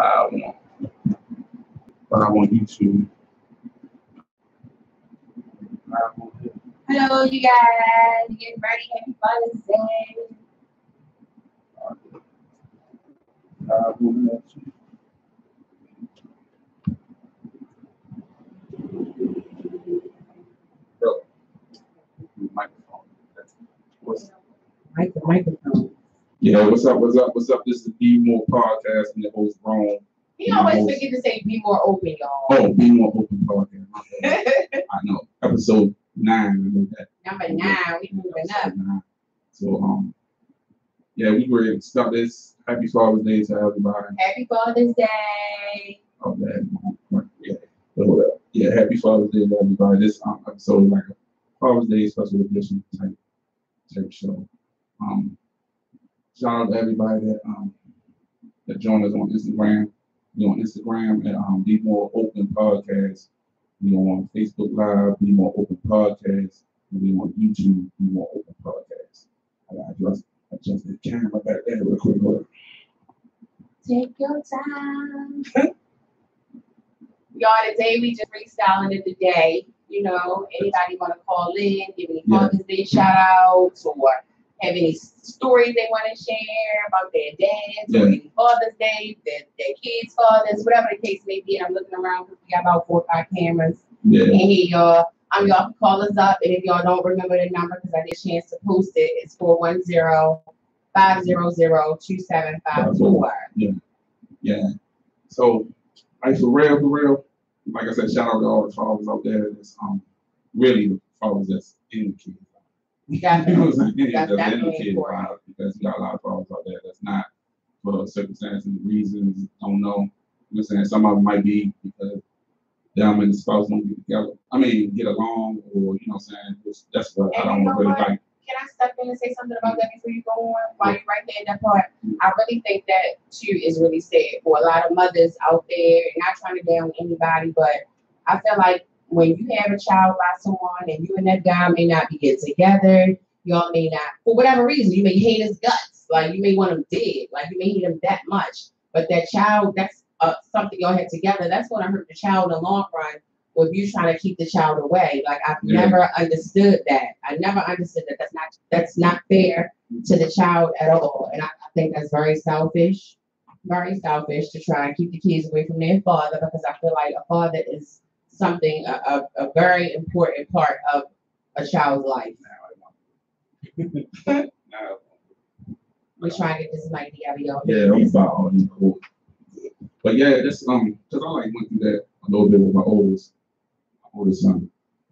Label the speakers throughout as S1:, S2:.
S1: live on, but I'm on YouTube.
S2: Hello, you guys. Getting ready. Happy Father's Day. Microphone.
S1: Yeah, what's up? This is the Bmore podcast and the host Rome.
S2: You always forget to say be more open, y'all.
S1: Oh, Bmore Open podcast. I know. Episode 9. I know that.
S2: Number 9. We moving up.
S1: 9. So yeah, we were ready to start this. Happy Father's Day to everybody.
S2: Happy Father's Day.
S1: Oh, that. Yeah, happy Father's Day to everybody. This episode is like a Father's Day special edition type show. Shout out to everybody that joined us on Instagram. We're on Instagram at Bmore Open Podcast. We're on Facebook Live, Bmore Open Podcast. And we're on YouTube, Bmore Open Podcast. I gotta adjust the camera back there real quick.
S2: Take your time. Y'all, today we just freestyling it today. You know, anybody want to call in, give any Father's Day shout outs, or have any stories they want to share about their dads or any Father's Day, their kids' fathers, whatever the case may be. And I'm looking around because we got about 4 or 5 cameras.
S1: Yeah.
S2: And here, y'all. Y'all can call us up. And if y'all don't remember the number, because I did a chance to post it, it's 410-500-2754.
S1: Yeah. So, like for real, like I said, shout out to all the fathers out there that's really the fathers that's in the kids.
S2: Definitely.
S1: You know what I'm saying?
S2: That's
S1: in the kids'
S2: important.
S1: lives, because you got a lot of fathers out there that's not for circumstances and reasons, don't know. You know what I'm saying? Some of them might be because them and the spouse don't get together. I mean, get along, or you know what I'm saying? That's what I don't really like.
S2: Can I step in and say something about that before you go on? While you're right there in that part, I really think that too is really sad for a lot of mothers out there. And not trying to down anybody, but I feel like when you have a child by someone and you and that guy may not be get together, y'all may not, for whatever reason, you may hate his guts. Like you may want him dead. Like you may hate him that much. But that child, that's something y'all had together. That's going to hurt the child in the long run. With you trying to keep the child away. Like I've never understood that. I never understood that. That's not fair to the child at all. And I think that's very selfish to try and keep the kids away from their father, because I feel like a father is something, a very important part of a child's life. We're trying to get this mic together, y'all.
S1: Yeah, I'm about all these cool. But yeah, that's because I like went through that a little bit with my oldest son. You know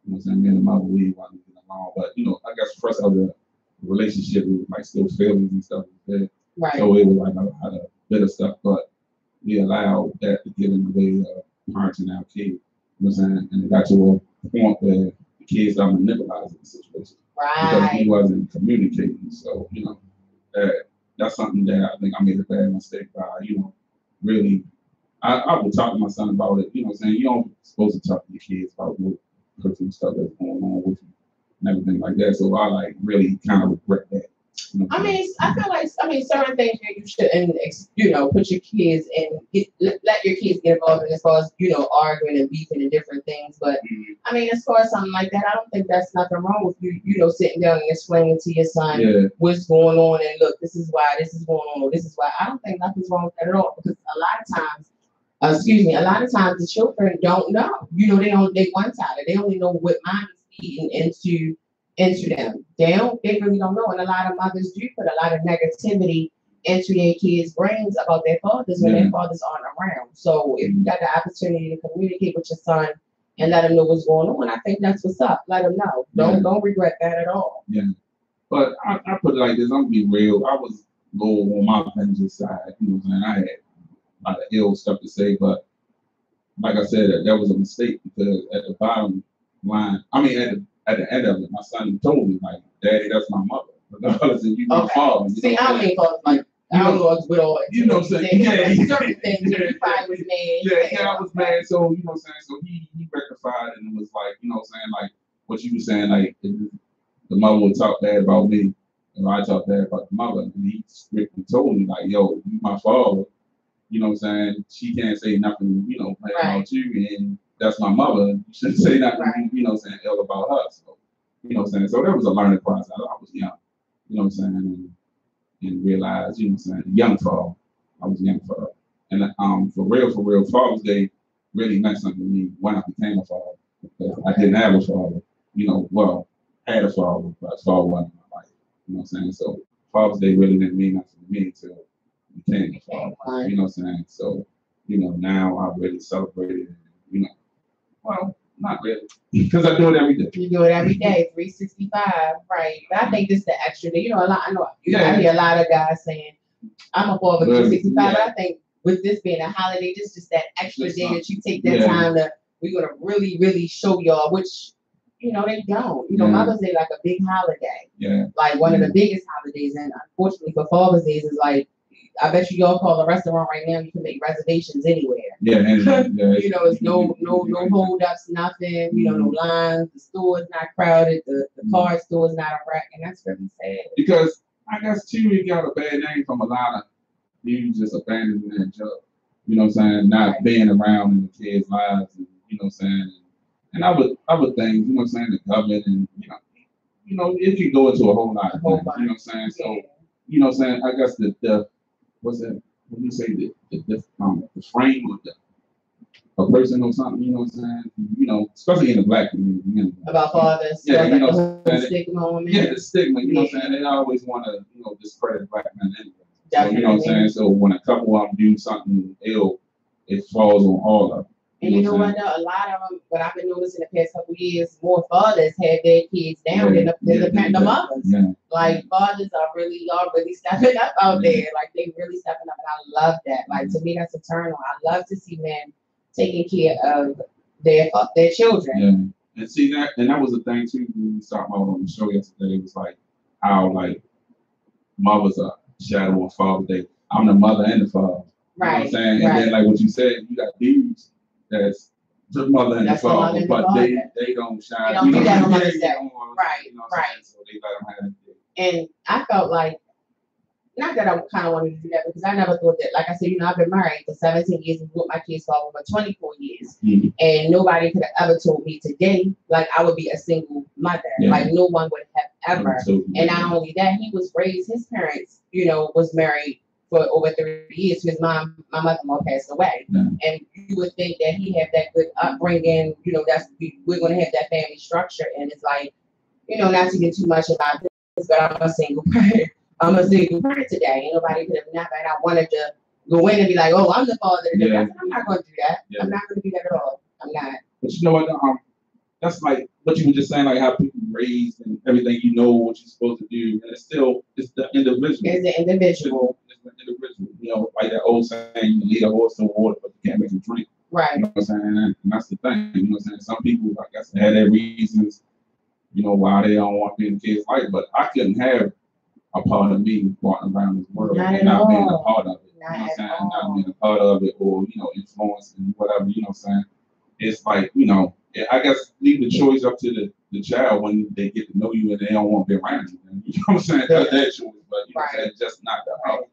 S1: what I'm saying? Me and my mother, we wasn't getting along. But you know, I guess first of the relationship was like still feelings and stuff like that.
S2: Right.
S1: So it was like a lot of bitter stuff, but we allowed that to get in the way of parenting our kids. You know what I'm saying? And it got to a point where the kids are manipulating the situation.
S2: Right.
S1: Because he wasn't communicating. So, you know, that's something that I think I made a bad mistake by, you know, really. I would talk to my son about it. You know what I'm saying? You don't supposed to talk to your kids about what personal stuff that's going on with you and everything like that. So I like really kind of regret that. You know
S2: I feel like certain things that you shouldn't, you know, put your kids in, let your kids get involved in as far as, you know, arguing and beefing and different things. But I mean, as far as something like that, I don't think that's nothing wrong with you, you know, sitting down and explaining to your son what's going on and look, this is why this is going on, this is why. I don't think nothing's wrong with that at all, because a lot of times the children don't know. You know, they one-sided. They only know what mom is feeding into them. They really don't know. And a lot of mothers do put a lot of negativity into their kids' brains about their fathers when their fathers aren't around. So if you got the opportunity to communicate with your son and let him know what's going on, I think that's what's up. Let him know. Don't regret that at all.
S1: Yeah. But I put it like this, I'm gonna be real. I was low on my vengeance side. You know what I'm saying? I had a lot of ill stuff to say, but like I said, that was a mistake, because at the bottom line, I mean at the end of it, my son told me, like, Daddy, that's my mother. Regardless of you my father.
S2: See, I don't mean fathers like I don't know what's with all that.
S1: You know what I'm saying? Yeah.
S2: Certain things he probably was mad.
S1: Yeah, I was mad. So, you know what I'm saying? So he rectified, and it was like, you know what I'm saying, like what you were saying, like the mother would talk bad about me, and I talk bad about the mother, and he strictly told me, like, yo, you my father, you know what I'm saying, she can't say nothing, you know, bad about you, and that's my mother. You shouldn't say nothing, you know what I'm saying, ill about her. So, you know what I'm saying? So there was a learning process. I was young, you know what I'm saying, and realized, you know what I'm saying, young for I was young for her. And for real, Father's Day really meant something to me when I became a father. Because I didn't have a father, you know, well, had a father, but father wasn't in my life. You know what I'm saying? So Father's Day really didn't mean nothing to me until I became a father. You know what I'm saying? So, you know, now I really celebrate it, you know. Well, not really. Because I do it every day.
S2: You do it every day, 365, right? But I think this is the extra day. You know, I hear a lot of guys saying, I'm a father 365, but I think with this being a holiday, just that extra day that you take that time to, we're gonna really, really show y'all, which, you know, they don't. You know, Mother's Day like a big holiday.
S1: Yeah.
S2: Like one of the biggest holidays, and unfortunately for Father's Days is like, I bet y'all call a restaurant right now, you can make reservations anywhere.
S1: Yeah, and,
S2: you know, it's no hold ups, nothing, you know, no lines, the store is not crowded, the card store is not a wreck, and that's really sad.
S1: Because I guess too, it got a bad name from a lot of dudes just abandoning their job. You know what I'm saying? Not being around in the kids' lives, and, you know what I'm saying? And other things, you know what I'm saying, the government, and you know, it can go into a whole lot of things, you know what I'm saying? So, you know what I'm saying, I guess the what's that, when you say the frame of a person or something, you know what I'm saying? You know, especially in the black community. You know,
S2: about fathers.
S1: Yeah, you know
S2: the stigma on it.
S1: Yeah, the stigma, you know what I'm saying? They always want to, you know, discredit black men anyway. So, you know what I'm saying? So when a couple of them do something ill, it falls on all of them.
S2: And you know what, though? A lot of them, what I've been noticing the past couple of years, more fathers have their kids down than the mothers. Yeah. Like, fathers are really stepping up out there. Like, they really stepping up, and I love that. Like, to me, that's eternal. I love to see men taking care of their children.
S1: Yeah. And see, that was the thing, too, when we talked about on the show yesterday. It was like, how, like, mothers are shadow on Father's Day. I'm the mother and the father.
S2: Right.
S1: You know what I'm saying? And then, like what you said, you got dudes that's the mother and the father, but they don't shine.
S2: They don't do that on Mother's Day. Right.
S1: You know what I'm saying? So they let them have it.
S2: And I felt like, not that I kind of wanted to do that, because I never thought that, like I said, you know, I've been married for 17 years and with my kids for over 24 years. Mm-hmm. And nobody could have ever told me today, like, I would be a single mother. Yeah. Like, no one would have ever. And not only that, he was raised, his parents, you know, was married for over 30 years because my mother-in-law passed away. Yeah. And you would think that he had that good upbringing, you know, we're going to have that family structure. And it's like, you know, not to get too much about this, but I'm a single parent. I'm a single parent today. Ain't nobody could have never. And I wanted to go in and be like, oh, I'm the father. Yeah. I'm not going to do that. Yeah. I'm not going to do that at all. I'm not.
S1: But you know what? That's like what you were just saying, like how people raised and everything. You know what you're supposed to do, and it's the individual.
S2: It's the individual.
S1: It's the individual. You know, like that old saying, you lead a horse to water, but you can't make him drink.
S2: Right.
S1: You know what I'm saying? And that's the thing. You know what I'm saying? Some people, I guess, had their reasons. You know why they don't want to be in the kids' life, but I couldn't have a part of me walking around this world and not being a part of it. You know what I'm saying? Not being a part of it, or, you know, influence and whatever, you know what I'm saying? It's like, you know, I guess leave the choice up to the child when they get to know you and they don't want to be around you. You know what I'm saying? That's their choice, but you know what I'm saying? Just not the house.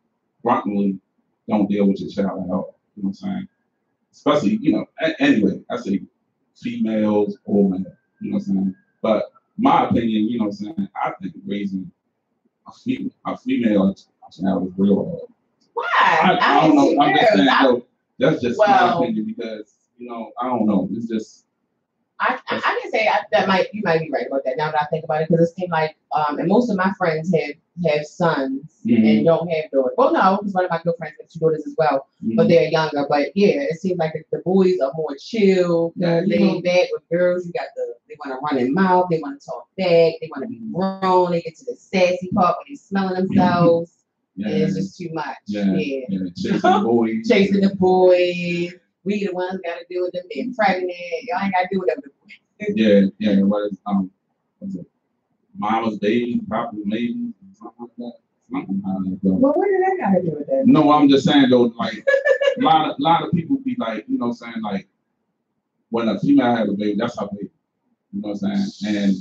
S1: Wrongly don't deal with your child at all. You know what I'm saying? Especially, you know, anyway, I say females or men, you know what I'm saying? But my opinion, you know what I'm saying, I think raising a female child is real hard.
S2: Why?
S1: I don't know. I'm just saying, no, that's just my opinion because, you know, I don't know. It's just.
S2: I can say you might be right about that now that I think about it, because it seems like and most of my friends have sons and don't have daughters. Well, no, because one of my good friends has 2 daughters as well, but they're younger. But yeah, it seems like the boys are more chill, laid back. With girls, they want to run their mouth, they want to talk back, they want to be grown. They get to the sassy part when they're smelling themselves. Yeah. And it's just too much. Yeah.
S1: Chasing the boys.
S2: Chasing the boys. We the ones got to deal with them being pregnant. Y'all ain't got to deal with them.
S1: Yeah. What is mama's baby, probably maybe, something like that.
S2: Well, what did that got to do with that?
S1: No, I'm just saying though, like a lot of people be like, you know what I'm saying, like when a female has a baby, that's her baby. You know what I'm saying? And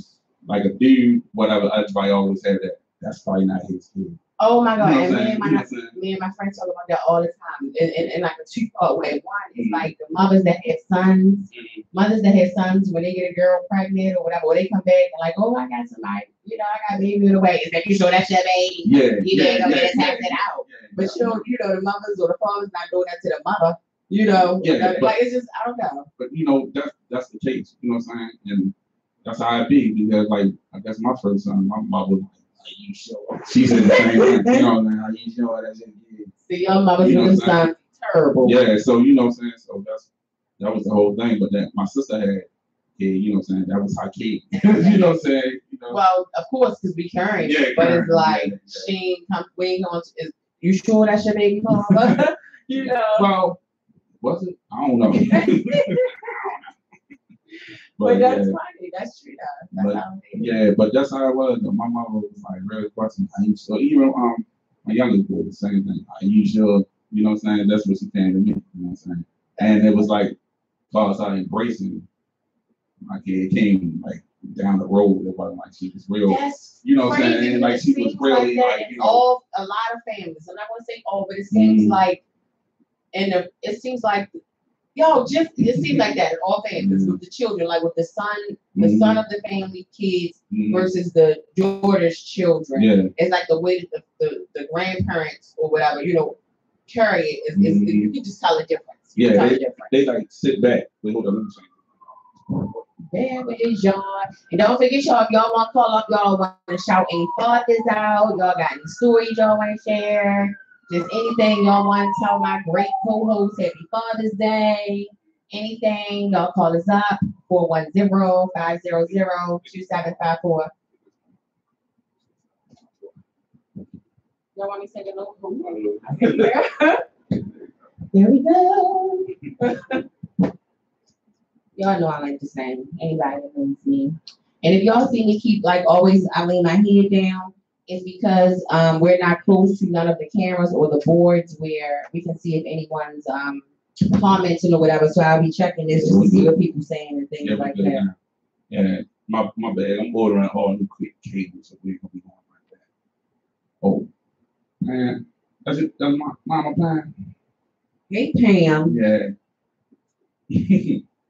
S1: like a dude, whatever, everybody always said that's probably not his kid.
S2: Oh my God.
S1: You know
S2: And
S1: what I'm saying?
S2: me and my friends talk about that all the time. In like a two-part way. One is like the mothers that have sons. Mothers that have sons, when they get a girl pregnant or whatever, or they come back and like, oh, I got somebody, I got a baby in the way. Is that you sure that's your baby? You go ahead and tap it out. But the mothers or the fathers not doing that to the mother. Like it's just, I don't know.
S1: But that's the case. You know what I'm saying? And that's how it be, because like I guess my first son, my mother was like, are you sure? She said the same thing. You know what I'm saying? Are you sure that's your kid?
S2: See, your mother's doing something terrible.
S1: Yeah, so you know what I'm saying? So that was the whole thing. But then my sister had you know what I'm saying? That was her kid. You know what I'm saying?
S2: Well, of course, because we carrying it. But it's like she ain't come waiting on is you sure that's your baby mama?
S1: Well, was it? I don't know.
S2: But that's funny. That's true.
S1: But that's how it was. My mama was like really questioning. So even my youngest boy, the same thing. Are you sure? You know what I'm saying? That's what she came to me. You know what I'm saying? And it was like, I started embracing my kid. Came like down the road. It wasn't like she was real.
S2: That's
S1: you know what I'm saying? And like she was really like
S2: all a lot of families. I'm not gonna say all, but it seems like, it seems like. It seems like that in all families with the children, like with the son of the family, kids versus the daughter's children.
S1: Yeah.
S2: It's like the way that the grandparents or whatever, carry it. You can just tell the difference.
S1: They like sit back. Wait, hold on, let me
S2: there is y'all. And don't forget, y'all, if y'all want to call up, y'all want to shout any fathers out, y'all got any stories y'all want to share. Just anything y'all want to tell my great co-host, Happy Father's Day. Anything, y'all call us up, 410-500-2754. Y'all want me to say the note? There we go. Y'all know I like to sing. Anybody that knows me. And if y'all see me keep, like always, I lay my head down, it's because we're not close to none of the cameras or the boards where we can see if anyone's commenting or whatever. So I'll be checking this just to see what people saying and things like that.
S1: Yeah, my bad. I'm ordering all new quick cables, so we're gonna be going like that. Oh man, that's my mama Pam.
S2: Hey Pam.
S1: Yeah.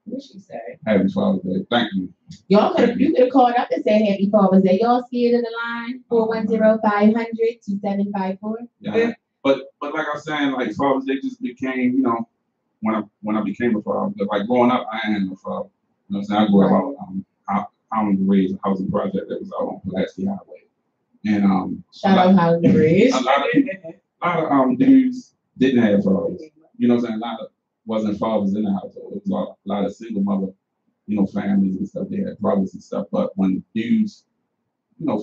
S2: What she say?
S1: Happy Father's Day. Thank you.
S2: You could have called up and said Happy Father's Day. Y'all scared of the line? 410-500-2754.
S1: Yeah. But like I was saying, like Father's Day just became, when I became a father. Because like growing up, I ain't no father. You know what I'm saying? I grew up Housing Ridge, a housing project that was out on Pulaski Highway. And
S2: shout out Housing Ridge.
S1: A lot of dudes didn't have fathers. You know what I'm saying? A lot of wasn't fathers in the household. It was a lot of single mother, families and stuff. They had brothers and stuff. But when dudes,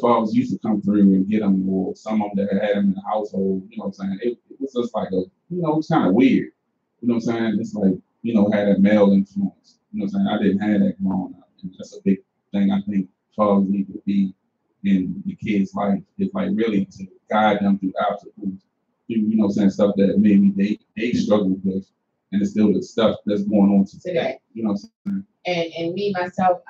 S1: fathers used to come through and get them, or some of them that had them in the household, you know what I'm saying? It was just like it's kind of weird. You know what I'm saying? It's like, had that male influence. You know what I'm saying? I didn't have that growing up. And that's a big thing I think fathers need to be in the kids' life. It's like really to guide them through obstacles, through, stuff that maybe they struggle with. And it's still the stuff that's going on today. You know what I'm saying?
S2: And me, myself,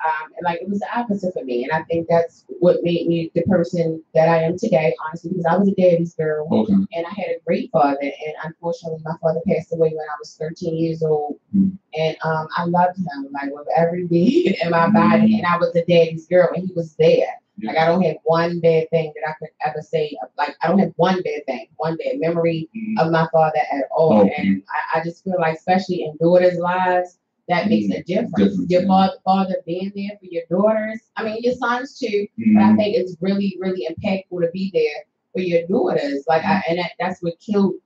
S2: like it was the opposite for me. And I think that's what made me the person that I am today, honestly, because I was a daddy's girl.
S1: Okay.
S2: And I had a great father. And unfortunately, my father passed away when I was 13 years old. And I loved him, like with every beat in my body. And I was a daddy's girl, and he was there. Yeah. Like I don't have one bad thing that I could ever say. Like I don't have one bad thing, one bad memory of my father at all. Okay. And I just feel like, especially in daughters' lives, that makes a difference. Your father being there for your daughters. I mean, your sons too. But I think it's really, really impactful to be there for your daughters. Like, that's what killed.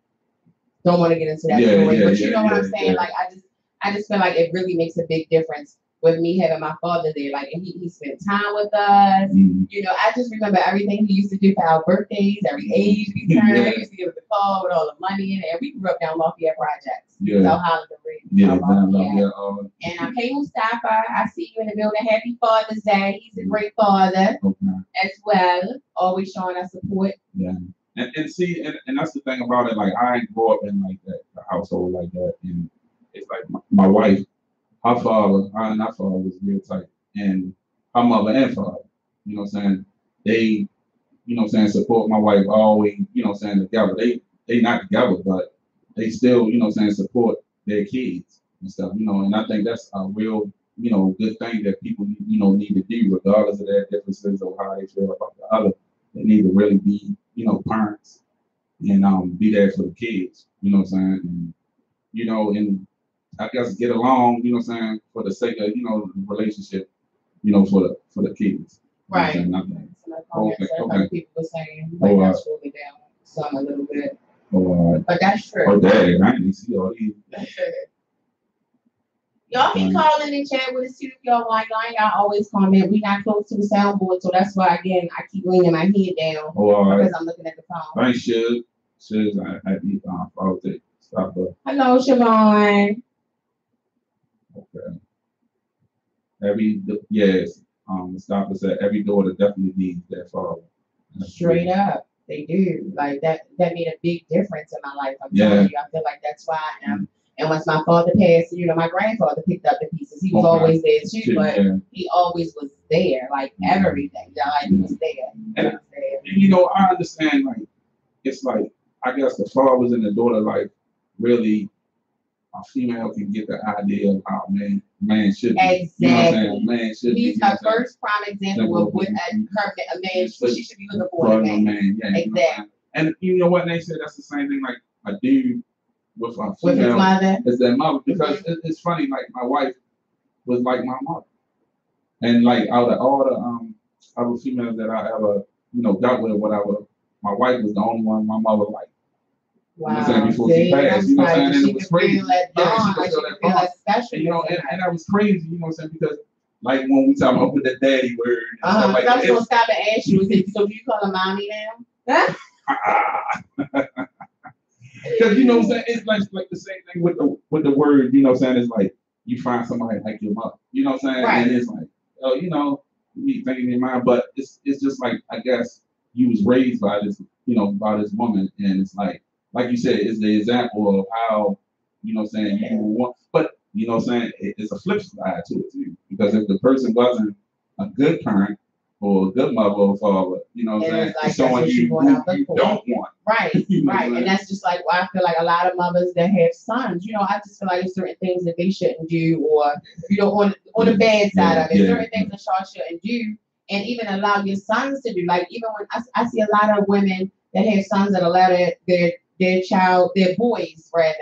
S2: Don't want to get into that story, but you know what I'm saying. Yeah. Like, I just feel like it really makes a big difference with me having my father there. Like, and he spent time with us. I just remember everything he used to do for our birthdays, every age we turned. He used to give us a call with all the money in it. And we grew up down Lafayette Projects.
S1: Yeah.
S2: So and hey Mustafa, I see you in the building. Happy Father's Day. He's a great father as well. Always showing us support.
S1: Yeah. And see, and that's the thing about it. Like I ain't grow up in like that a household like that. And it's like my wife, her father was real tight. And her mother and father, you know what I'm saying? They, you know what I'm saying, support my wife always, you know what I'm saying, together. They not together, but they still, you know what I'm saying, support their kids and stuff, you know, and I think that's a real, you know, good thing that people, you know, need to do regardless of their differences or how they feel about the other. They need to really be, you know, parents and be there for the kids, you know what I'm saying? And, you know, and I guess get along, you know what I'm saying, for the sake of, you know, the relationship, you know, for the kids.
S2: Right.
S1: You know what I'm saying?
S2: Okay. People were saying, but that's really down some a little bit. But that's true.
S1: Oh, dang, I didn't see all these.
S2: Y'all can call in and chat with us too if y'all like. Y'all always comment. We not close to the soundboard, so that's why again I keep leaning my head down because I'm looking at the phone.
S1: Thanks, Shiz. I need follow it. Stop her.
S2: Hello, Siobhan.
S1: Okay. Yes. Stop said every daughter definitely needs that father.
S2: Straight up, they do. Like that made a big difference in my life. I'm telling you, I feel like that's why I am. And once my father passed, you know, my grandfather picked up the pieces. He was always there too, but he always was there, like everything. Like he was there.
S1: And you know, I understand. Like it's like I guess the fathers in the daughter life really. A female can get the idea of how man should be.
S2: Exactly.
S1: You know what I'm saying? Man should be.
S2: He's her first prime example of what a man she should be looking for in a man.
S1: Yeah, exactly. You know, and you know what they said? That's the same thing like a dude with a female.
S2: With his mother.
S1: Is their mother. Because it's funny, like my wife was like my mother. And like out of all the other females that I ever, you know, dealt with or whatever, my wife was the only one my mother liked.
S2: Wow.
S1: You know what I'm saying? Before she passed, you know what I'm saying? And it was crazy.
S2: She could feel that special.
S1: And, you know, and that was crazy, you know what I'm saying? Because, like, when we talk about the daddy word.
S2: Like I was going to stop and ask you, so do you call her mommy now?
S1: Because, you know what I'm saying? It's like the same thing with the word, you know what I'm saying? It's like you find somebody like your mother, you know what I'm saying?
S2: Right.
S1: And it's like, oh, you know, you need thinking in your mind, but it's just like, I guess you was raised by this, you know, by this woman, and it's like you said, it's the example of how, you know what I'm saying, you want, but, you know what I'm saying, it's a flip side to it, too. Because if the person wasn't a good parent or a good mother or father, you know what I'm saying, it's showing you who you don't want.
S2: Right, you know right. And that's just like, I feel like a lot of mothers that have sons, you know, I just feel like there's certain things that they shouldn't do, or, you know, on the bad side of it, certain things that y'all shouldn't do, and even allow your sons to do. Like, even when I see a lot of women that have sons that allow their boys rather,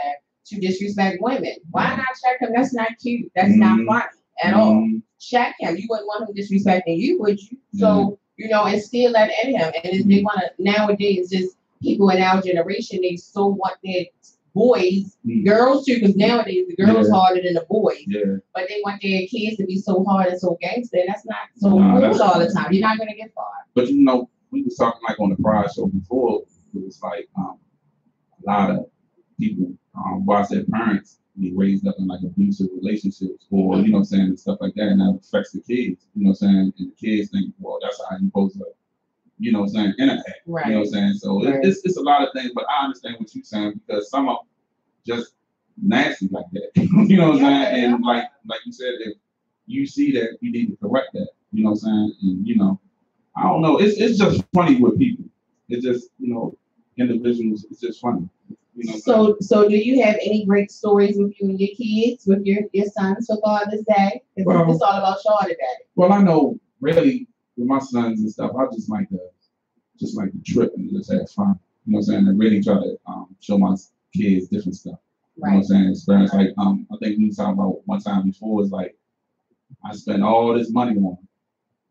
S2: to disrespect women. Why not check him? That's not cute. That's not funny at all. Check him. You wouldn't want him disrespecting you, would you? So, you know, instill that in him. And if they want to, nowadays, just people in our generation, they so want their boys, girls too, because nowadays the girls harder than the boys. But they want their kids to be so hard and so gangster. And that's not so cool all the time. You're not going to get far.
S1: But, you know, we was talking like on the Pride show before, it was like a lot of people watch their parents be raised up in like abusive relationships, or you know what I'm saying, and stuff like that, and that affects the kids, you know what I'm saying, and the kids think, well, that's how you're supposed to, you know what I'm saying, interact, you know what I'm saying, so it's a lot of things, but I understand what you're saying, because some of them just nasty like that, you know what I'm saying, and like you said, if you see that, you need to correct that, you know what I'm saying, and you know, I don't know, it's just funny with people, it's just, you know, individuals, it's just funny. You know,
S2: so do you have any great stories with you and your kids, with your sons for Father's Day? Because it's all about y'all today.
S1: Well, I know really with my sons and stuff, I just like to trip and just have fun. You know what I'm saying? And really try to show my kids different stuff. You know what I'm saying? Experience like I think we talked about one time before is like I spend all this money on them,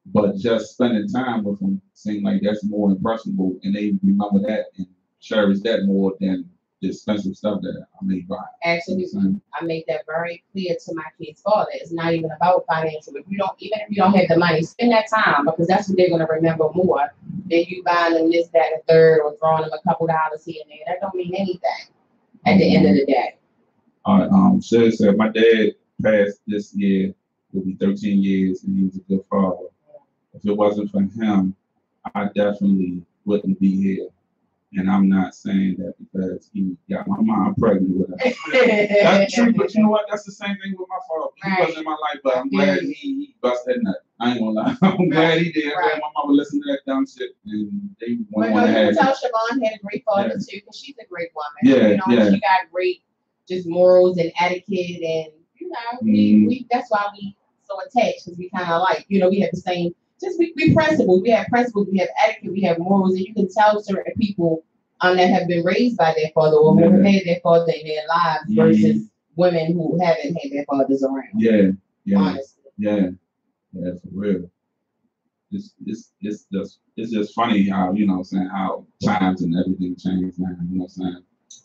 S1: but just spending time with them seems like that's more impressionable, and they remember that and cherish that more than the expensive stuff that I may buy.
S2: Actually, I made that very clear to my kid's father. It's not even about financial. Even if you don't have the money, spend that time, because that's what they're gonna remember more than you buying them this, that, and third, or throwing them a couple dollars here and there. That don't mean anything at the end of the day.
S1: All right, Shirley said my dad passed this year. It'll be 13 years, and he was a good father. If it wasn't for him, I definitely wouldn't be here. And I'm not saying that because he got my mom pregnant with her. That's true, but you know what? That's the same thing with my father. He wasn't in my life, but I'm glad he busted that nut. I ain't gonna lie. I'm glad he did. I'm glad my mama listened to that dumb shit, and they
S2: But
S1: want to
S2: no, you
S1: have.
S2: can tell Siobhan had a great father too, because she's a great woman.
S1: Yeah,
S2: you know, she got great just morals and etiquette, and you know, we that's why we so attached, because we kind of like, you know, we have the same. Just we principles. We have principles. We have etiquette. We have morals, and you can tell certain people that have been raised by their father or who have had their father in their lives versus women who haven't had their fathers around.
S1: Yeah,
S2: honestly.
S1: Yeah, for real. It's just funny how, you know what I'm saying, how times and everything changes now, you know what I'm saying?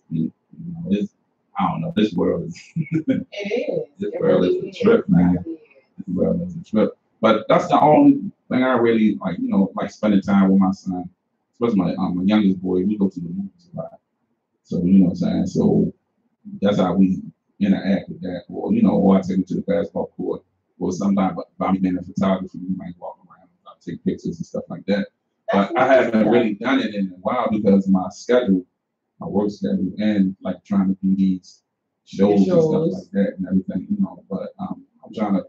S1: You know, it's, I don't know, this world is
S2: it is.
S1: This world is a trip, man. This world is a trip. But that's the only thing I really like, you know, like spending time with my son, especially my youngest boy. We go to the movies a lot. So, you know what I'm saying? So that's how we interact with that. Or, you know, or I take him to the basketball court. Or sometimes by me being in photography, we might walk around, take pictures and stuff like that. But I haven't really done it in a while because my schedule, my work schedule, and like trying to do these shows and stuff like that and everything, you know. But I'm trying to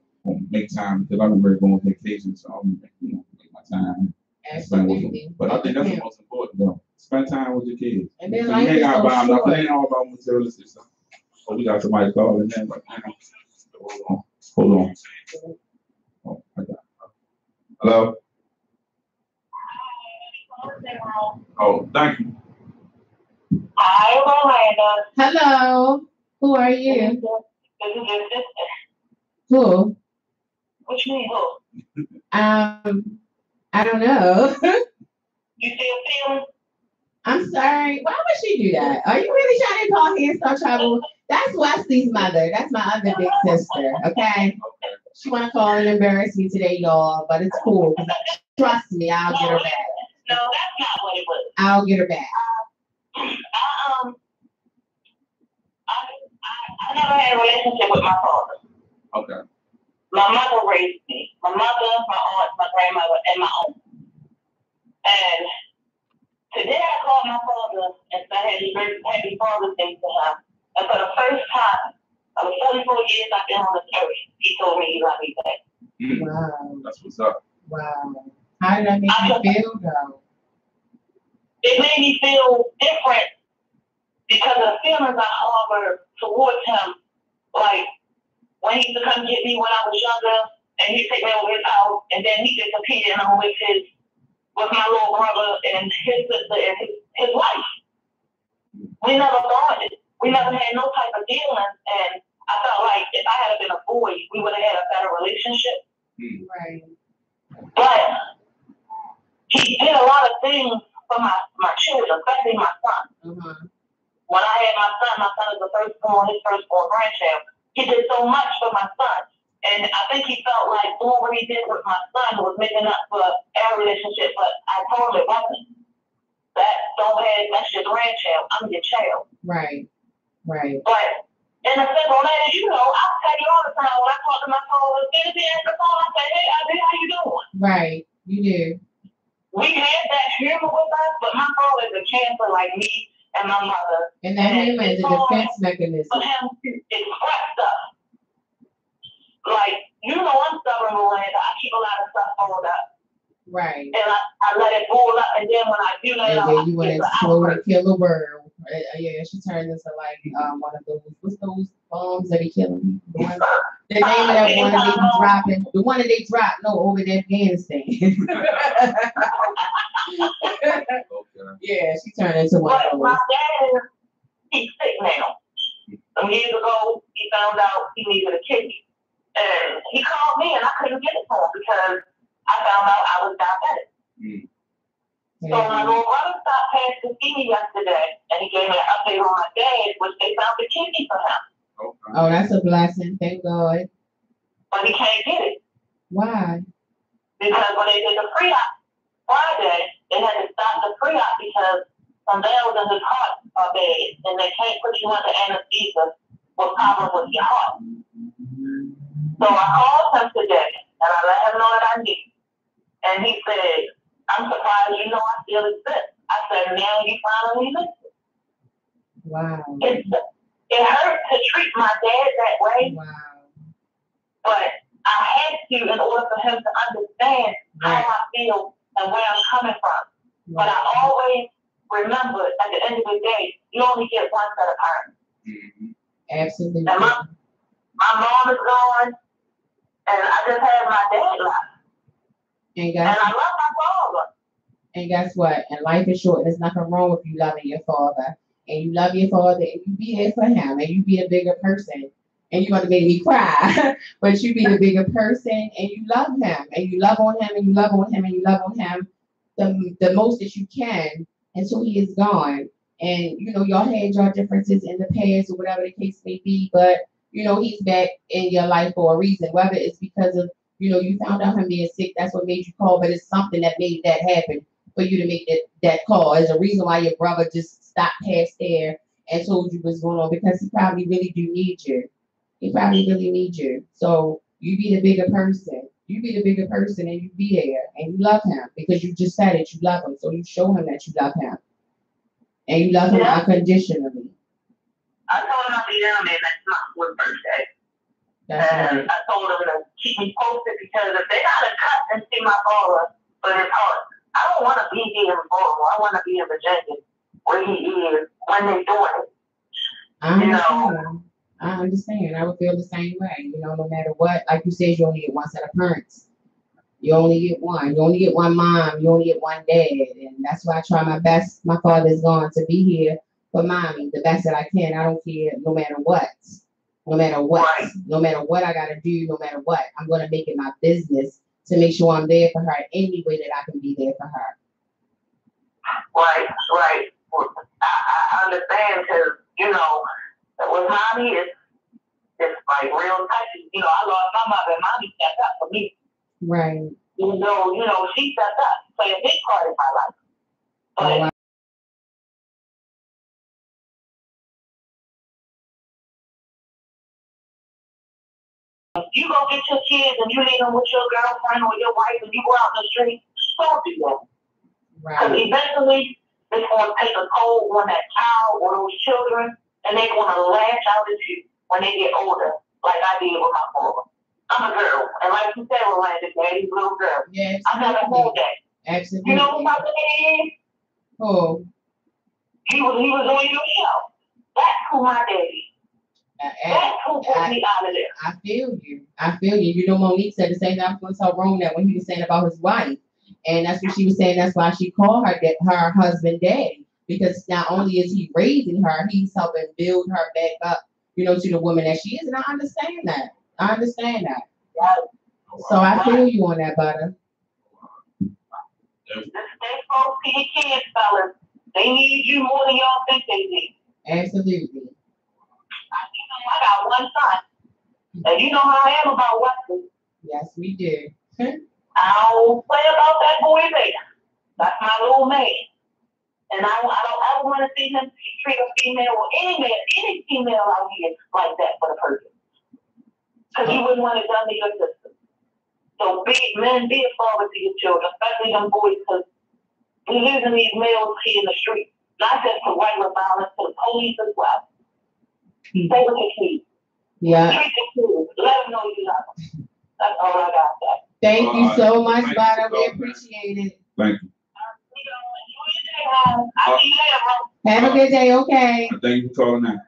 S1: make time because I'm ready to go on vacation, so I'm you know, make my time and spend with them. But I think that's the most important, though. Spend time with your kids. And then so you ain't got to buy them nothing. It ain't all about materialistic stuff. Oh, we got somebody calling in, but hold on. Oh, I got it. Hello. Oh, thank you.
S3: Hi,
S2: Miranda. Hello. Who are you?
S3: This is your sister.
S2: Who?
S3: What you mean, who?
S2: I don't know.
S3: You still feeling?
S2: I'm sorry. Why would she do that? Are you really trying to call here and start trouble? That's Wesley's mother. That's my other big sister. Okay. She want to call and embarrass me today, y'all, but it's cool. Trust me, I'll get her back.
S3: No, that's not what it was.
S2: I'll get her back.
S3: I never had a relationship with my father.
S1: Okay.
S3: My mother raised me. My mother, my aunt, my grandmother, and my aunt. And today I called my father and said happy Father's Day to him. And for the first time of the 44 years I've been on this earth, he told me he loved me back.
S2: Wow.
S1: That's what's up.
S2: Wow. How did that make you feel, though?
S3: It made me feel different because of the feelings I harbor towards him. Like, when he used to come get me when I was younger, and he'd take me over his house, and then he disappeared, and I'm with my little brother and his sister and his wife. We never bonded. We never had no type of dealings, and I felt like if I had been a boy, we would have had a better relationship.
S2: Right.
S3: But he did a lot of things for my children, especially my son.
S2: Mm-hmm.
S3: When I had my son is his firstborn grandchild. He did so much for my son. And I think he felt like doing what he did with my son was making up for our relationship, but I told him it wasn't. That's your grandchild. I'm your child.
S2: Right.
S3: But in a simple manner, you know, I tell you all the time when I talk to my father, as he answers the phone, I say, hey, Ivy, how you doing?
S2: Right. You do.
S3: We had that humor with us, but my father is a cancer like me and my mother.
S2: And that humor is a defense mechanism.
S3: For him to express stuff. Like, you know, I'm stubborn, Miranda. I keep a lot of stuff balled up.
S2: Right.
S3: And I let it boil up, and then when I do let it out,
S2: and then you want to explode and kill a world. Yeah, she turns into like one of those. What's those bombs that be killing? The name of that one that they be dropping. The one that they drop. No, over in Afghanistan. Yeah, she turned into one of those.
S3: My dad, he's sick now. Some years ago, he found out he needed a kidney. And he called me, and I couldn't get it to him because I found out I was diabetic. So my little brother stopped past to see me yesterday, and he gave me an update on my dad, which they found the kidney for him.
S2: Oh, that's a blessing. Thank God.
S3: But he can't get it.
S2: Why?
S3: Because when they did the pre-op Friday, they had to stop the pre-op because some valves in his heart are bad, and they can't put you under anesthesia with problems with your heart. So I called him today, and I let him know that I need. And he said, I'm surprised you know I still exist. I said, now you finally listen.
S2: Wow.
S3: It hurt to treat my dad that way.
S2: Wow.
S3: But I had to in order for him to understand how I feel and where I'm coming from. But I always remember at the end of the day, you only get one set of parents.
S2: Absolutely.
S3: And my mom is gone, and I just had my dad left. And I love my father.
S2: And guess what? And life is short. There's nothing wrong with you loving your father. And you love your father, and you be there for him, and you be a bigger person. And you're going to make me cry. But you be the bigger person, and you love him, and you love on him, and you love on him, and you love on him the most that you can until he is gone. And, you know, y'all had your differences in the past or whatever the case may be, but, you know, he's back in your life for a reason. Whether it's because of, you know, you found out him being sick, that's what made you call, but it's something that made that happen for you to make that call. There's a reason why your brother just stopped past there and told you what's going on, because he probably really do need you. He probably really needs you. So you be the bigger person. You be the bigger person, and you be there, and you love him because you just said it. You love him, so you show him that you love him, and you love him unconditionally.
S3: I told him I'll be down there next month with birthday. And I told him to keep me posted, because if they gotta cut and see my father, but it's hard. I don't want to be here in Baltimore. I want to be in Virginia, where he is when they're doing it.
S2: I understand. I would feel the same way. You know, no matter what, like you said, you only get one set of parents. You only get one. You only get one mom. You only get one dad. And that's why I try my best. My father's gone to be here for mommy the best that I can. I don't care no matter what. No matter what. No matter what I got to do, no matter what. I'm going to make it my business to make sure I'm there for her any way that I can be there for her.
S3: Right. I understand, because, you know, with mommy, it's like real touchy. You know, I lost my mother, and mommy stepped up for me.
S2: Right.
S3: You know, she stepped up, played a big part in my life. But you go get your kids and you leave them with your girlfriend or your wife, and you go out in the street, don't do that. Because eventually it's going to take a toll on that child or those children, and they're going to lash out at you when they get older, like I did with my father. I'm a girl, and like you said, Orlando, daddy's a little girl.
S2: Yeah,
S3: I never had that.
S2: Absolutely.
S3: You know who my daddy is?
S2: Who?
S3: He was on your show. That's who my daddy is. That's who put me out of there.
S2: I feel you. You know, Monique said the same thing. I was going to tell Rome that when he was saying about his wife. And that's what she was saying. That's why she called her husband daddy. Because not only is he raising her, he's helping build her back up, you know, to the woman that she is. And I understand that. Yeah. So I feel you on that, Butter.
S3: Stay close to your kids, fellas. They need you more than y'all think they need.
S2: Absolutely.
S3: I got one son. And you know how I am about Wesley.
S2: Yes, we do.
S3: I don't play about that boy there. That's my little man. And I don't ever want to see him treat a female or any female out here like that for the person. Because you wouldn't want it done to your sister. So be a father to your children, especially them boys, because we're losing these males here in the street. Not just to regular violence, to the police as well. Stay with your kids.
S2: Yeah.
S3: Treat your kids. Let them know you love them. That's all I got to say.
S2: Thank you so much, Butter. We appreciate it.
S1: Thank you.
S3: I'll see you later, bro.
S2: Have a good day, okay?
S1: Thank you for calling out.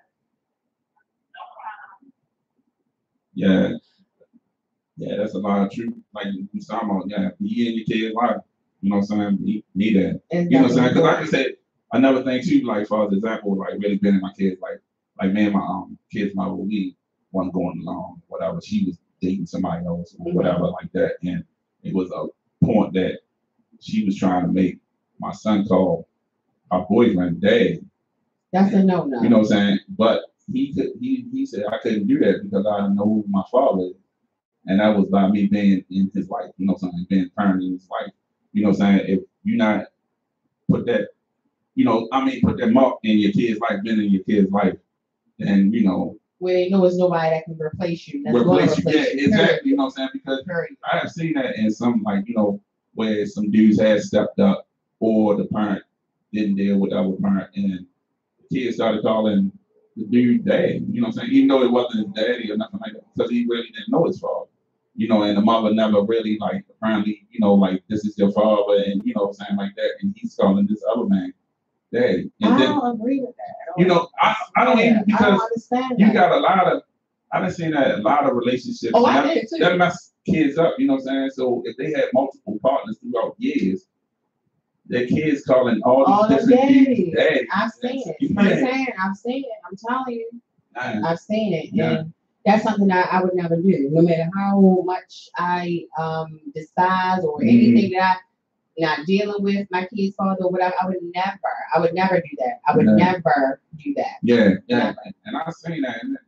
S1: Yeah, that's a lot of truth. Like you talking about, be in your kid's life. You know what I'm saying? Be that. You know what I'm saying? Because like I said, another thing too, like for example, like really been in my kids' life. Like me and my kids, my we wasn't going along, whatever. She was dating somebody else or whatever like that, and it was a point that she was trying to make my son call our boyfriend dad.
S2: That's a no.
S1: You know what I'm saying? But he said I couldn't do that because I know who my father is. And that was by me being in his life, you know what I'm saying, being parent in his life. You know what I'm saying? If you not put that, put that mark in your kid's life, been in your kid's life, then, you know.
S2: Where they know there's nobody that can replace you.
S1: Replace you, exactly, you know what I'm saying? Because I have seen that in some, like, you know, where some dudes had stepped up or the parent didn't deal with the other parent and the kid started calling the dude dad, you know what I'm saying? Even though it wasn't his daddy or nothing like that, because he really didn't know his father. you know, and the mother never really like apparently, you know, like this is your father, and you know, saying like that, and he's calling this other man daddy. And
S2: I
S1: then,
S2: don't agree with that.
S1: you know, I don't even,
S2: I
S1: because
S2: don't understand
S1: you
S2: that.
S1: got a lot of, I done seen that a lot of relationships.
S2: Oh, I did too.
S1: That mess kids up, you know what I'm saying? So if they had multiple partners throughout years, their kids calling all these different dudes daddy.
S2: I've seen it.
S1: Yeah.
S2: I've seen it. I'm telling you.
S1: Man.
S2: I've seen it.
S1: Yeah.
S2: And that's something that I would never do. No matter how much I despise or anything that I'm not dealing with my kid's father or whatever, I would never do that. I would never do that.
S1: Yeah.
S2: Never.
S1: And I've seen that, and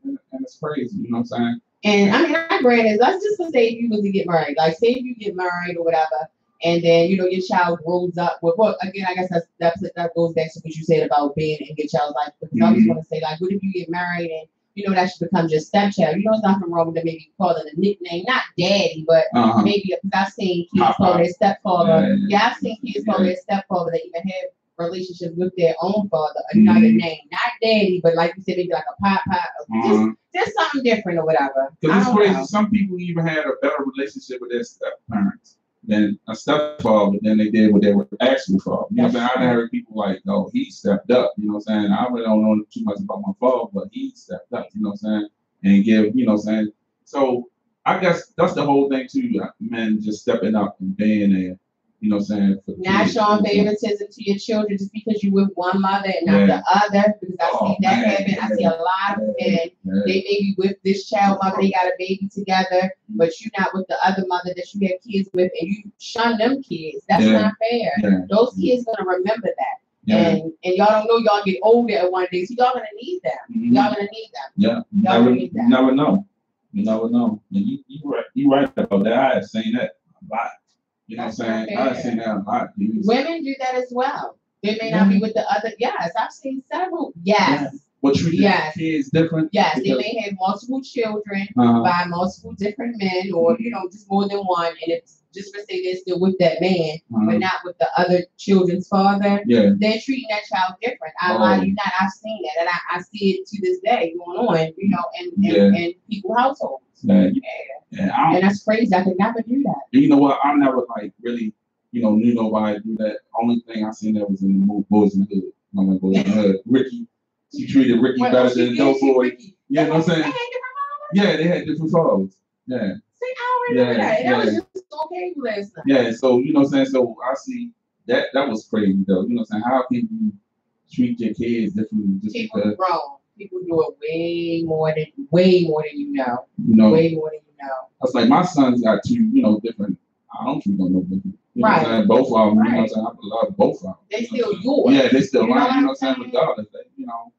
S1: it's crazy, you know what I'm saying?
S2: And I mean, I granted, let's just say if you was to get married, like say if you get married or whatever, and then you know your child grows up with. Well, again, I guess that goes back to what you said about being in your child's life. Because I always want to say, like, what if you get married and you know that should become your stepchild? You know, there's nothing wrong with them maybe calling a nickname, not daddy, but maybe because I've seen kids call their stepfather. Yeah, I've seen kids call their stepfather that even have relationships with their own father, another name, not daddy, but like you said, maybe like a pop, just something different or whatever.
S1: Because it's crazy. Some people even had a better relationship with their step parents than a stepfather than they did with their actual father. You know what I'm saying? I heard people like, oh, he stepped up. You know what I'm saying? I really don't know too much about my father, but he stepped up. You know what I'm saying? And give, you know what I'm saying? So I guess that's the whole thing too. Men just stepping up and being there. You know what I'm saying?
S2: Not showing favoritism to your children just because you with one mother and not the other. Because I see that happen. I see a lot of men. They may be with this child mother, they got a baby together, but you're not with the other mother that you have kids with, and you shun them kids. That's not fair. Those kids gonna remember that. And y'all don't know y'all get older one day, so y'all gonna need them. Y'all gonna need them.
S1: Yeah.
S2: Y'all gonna need them.
S1: You never know. You never know. And you right about that. I have seen that a lot. You know what I'm saying? I've seen that a lot.
S2: Women do that as well. They may not be with the other. Yes, I've seen several. Yes.
S1: What treat kids different?
S2: Yes, they may have multiple children by multiple different men, or you know, just more than one. And it's just for say they're still with that man, but not with the other children's father.
S1: Yeah,
S2: they're treating that child different. I lie you not. I've seen that, and I see it to this day going on. You know, in people's households. And that's crazy. I could never do that.
S1: You know what? I never like really, you know, knew nobody do that. Only thing I seen that was in the movie Boys in the Hood. My Boys in the Hood. Ricky, she treated Ricky better than the dope boy. You know what I'm saying? Yeah, they had different fathers. Yeah.
S2: See, I remember that. And that was just okay last night.
S1: Yeah, so you know what I'm saying? So I see that was crazy though. You know what I'm saying? How can you treat your kids differently just
S2: people
S1: because
S2: wrong. People do it way more than you know. Way more than you know.
S1: It's like my sons got two, you know, different. I don't treat them no different. You know what I'm saying? Both of them, you know what I'm saying? I love both of them.
S2: They still yours.
S1: Yeah, they still mine, you know what I'm saying? Regardless, you know,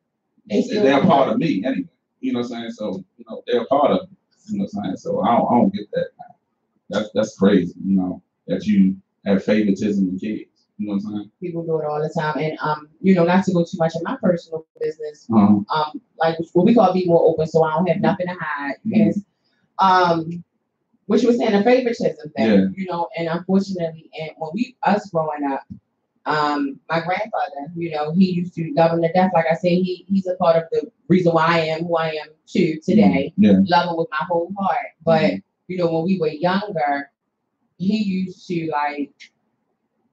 S1: they're a part of me anyway. You know what I'm saying? So, you know, they're a part of me. You know what I'm saying? So I don't get that. That's crazy, you know, that you have favoritism in kids. You know what I'm saying?
S2: People do it all the time, and you know, not to go too much in my personal business. Like what we call Bmore open, so I don't have nothing to hide. Because, what you were saying, a favoritism thing, you know, and unfortunately, and when us growing up, my grandfather, you know, he used to love him to death. Like I said, he's a part of the reason why I am who I am too today. Love him with my whole heart. But you know, when we were younger, he used to like.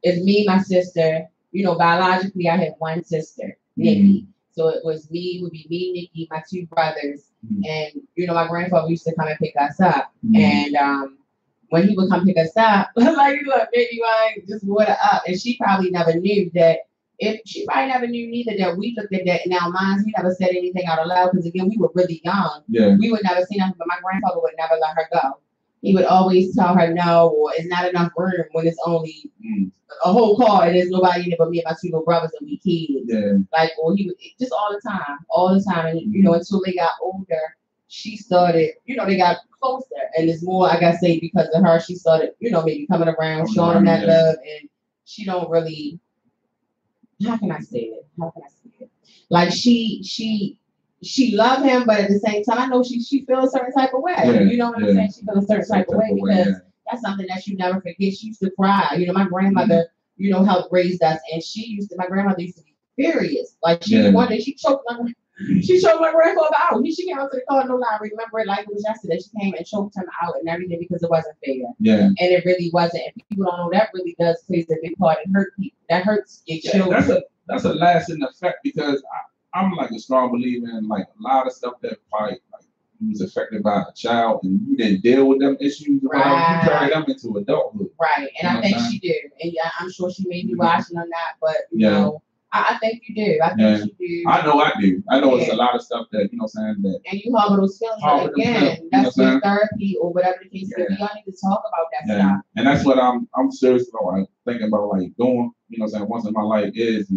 S2: It's me, my sister. You know, biologically, I have one sister, Nikki. So it was would be me, Nikki, my two brothers, and you know, my grandfather used to come and pick us up. And when he would come pick us up, like, look, baby, wine, just water up, and she probably never knew that. If she probably never knew neither that we looked at that in our minds, he never said anything out loud because again, we were really young. We would never see nothing, but my grandfather would never let her go. He would always tell her no, or it's not enough room when it's only a whole car and there's nobody in it but me and my two little brothers and we kids. Like, or he would just all the time. And you know, until they got older, she started, you know, they got closer. And it's more, I gotta say, because of her, she started, you know, maybe coming around, showing them that love, and she don't really. How can I say it? Like she loved him, but at the same time, I know she feels a certain type of way. You know what I'm saying? She feels a certain type of way because that's something that you never forget. She used to cry. You know, my grandmother, you know, helped raise us, and my grandmother used to be furious. Like one day she choked on She choked my grandfather out. She came out to the car, no lie. I remember it like it was yesterday. She came and choked him out and everything because it wasn't fair.
S1: Yeah.
S2: And it really wasn't. And people don't know that really does plays a big part and hurt people. That hurts your children.
S1: That's a lasting effect because I'm like a strong believer in like a lot of stuff that probably like you was affected by a child and you didn't deal with them issues.
S2: Right.
S1: You carry them into adulthood.
S2: Right. And I think she did. And yeah, I'm sure she may be watching on that, but you know. I think you do. I think you do.
S1: I know I do. I know it's a lot of stuff that, you know what I'm saying, that.
S2: And you harbor those feelings. But again, that's your therapy or whatever the case is. We all need to talk about that stuff.
S1: And that's what I'm serious about. Like, thinking about like doing, you know what I'm saying, once in my life is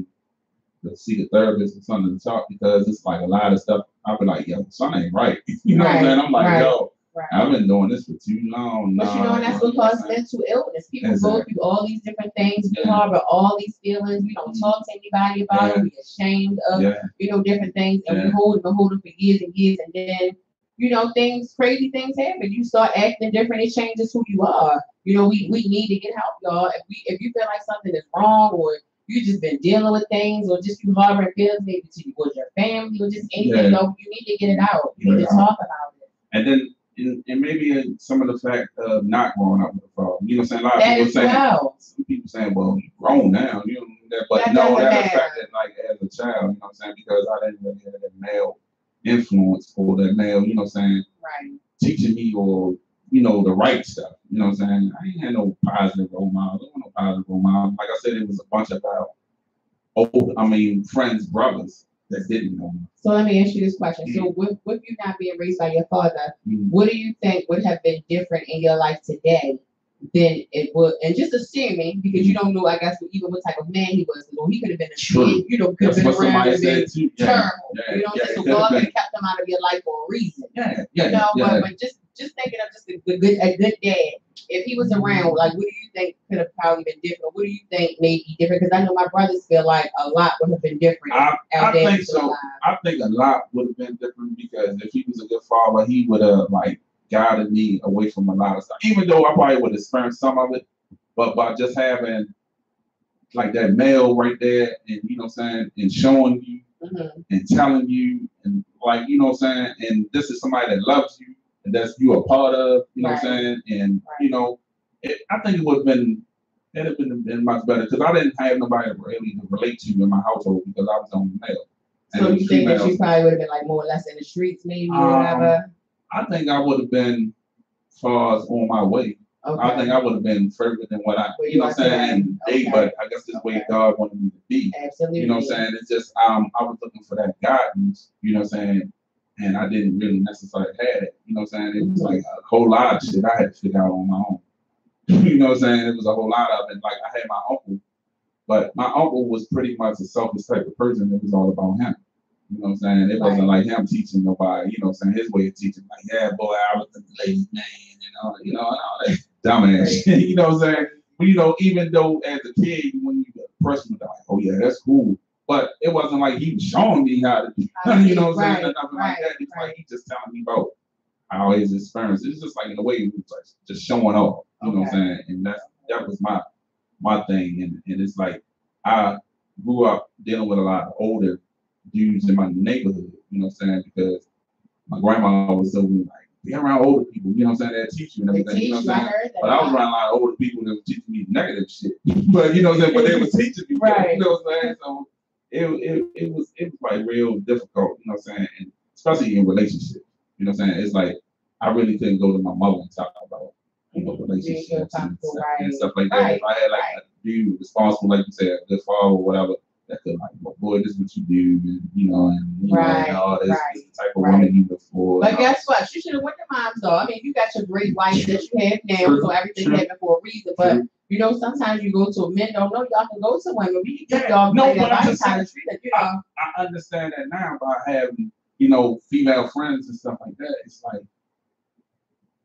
S1: to see a therapist or something to talk because it's like a lot of stuff. I'll be like, yo, something ain't right. You know what I'm saying? I'm like, yo. Right. I've been doing this for too long.
S2: But you know, and that's what causes mental illness. People go through all these different things. We harbor all these feelings. We don't talk to anybody about it. We're ashamed of, you know, different things. And we hold them for years and years. And then, you know, crazy things happen. You start acting different. It changes who you are. You know, we need to get help, y'all. If you feel like something is wrong or you just been dealing with things or just you harboring feelings maybe towards your family or just anything, you know, you need to get it out. You need to talk about it.
S1: And then, and maybe some of the fact of not growing up with a father. You know what I'm saying? A lot of people saying, some people saying, well, you grown now. You know that, but no, that affected like as a child, you know what I'm saying? Because I didn't really have that male influence or that male, you know what I'm saying, teaching me or, you know, the right stuff. You know what I'm saying? I ain't had no positive role models. I don't want no positive role models. Like I said, it was a bunch of friends, brothers that didn't know me.
S2: So let me ask you this question. So with you not being raised by your father, what do you think would have been different in your life today than it would? And just assuming, because you don't know, I guess, even what type of man he was. Well, he could have been a kid, you know, could have been around and been terrible. You know what I'm saying? So God could have kept him out of your life for a reason. You know, but just thinking of just a good dad. If he was around, like, what do you think could have probably been different? What do you think may be different? Because I know my brothers feel like a lot would have been different.
S1: I think so. I think a lot would have been different because if he was a good father, he would have like guided me away from a lot of stuff. Even though I probably would have experienced some of it, but by just having like that male right there, and you know what I'm saying, and showing you and telling you, and like you know what I'm saying, and this is somebody that loves you. That's you a part of, you know what I'm saying, and you know, I think it would have been much better because I didn't have nobody really to relate to in my household because I was the only male.
S2: So you think that you probably would have been like more or less in the streets, maybe or whatever?
S1: I think I would have been as far as on my way. I think I would have been further than what I, you know what I'm saying, but I guess this way God wanted me to be.
S2: Absolutely.
S1: You know what I'm saying? It's just I was looking for that guidance. You know what I'm saying. And I didn't really necessarily have it. You know what I'm saying? It was like a whole lot of shit I had to figure out on my own. You know what I'm saying? It was a whole lot of it. Like I had my uncle, but my uncle was pretty much a selfish type of person. It was all about him. You know what I'm saying? It wasn't like him teaching nobody, you know what I'm saying? His way of teaching, like, yeah, boy, I was the ladies' man, and all that dumbass shit. You know what I'm saying? But, you know, even though as a kid, when you get a person was like, oh yeah, that's cool. But it wasn't like he was showing me how to do, you know what I'm saying? Nothing like that. It's like he just telling me about how his experience. It's just like in a way he was like just showing off, you know what I'm saying? And that was my thing. And it's like I grew up dealing with a lot of older dudes in my neighborhood, you know what I'm saying? Because my grandma was so like, be around older people, you know what I'm saying? That teach you and everything, you know what I'm saying? But I was around a lot of older people that were teaching me negative shit. But you know what I'm saying? But they were teaching me, you know what I'm saying? So it was like real difficult, you know what I'm saying? And especially in relationships, you know what I'm saying? It's like I really couldn't go to my mother and talk about, you know, relationships and stuff like that. If I had like a dude responsible, like you said, a good father or whatever, that could like, well, boy, this is what you do, and you know, and all this, this is the type of woman you look for.
S2: But guess what? You should have went to mom's though. I mean, you got your great wife that you have now, so everything happened for a reason. But you know, sometimes you go to men don't know y'all can go to women. We can get y'all advice how to treat it. You know,
S1: I understand that now by having, you know, female friends and stuff like that. It's like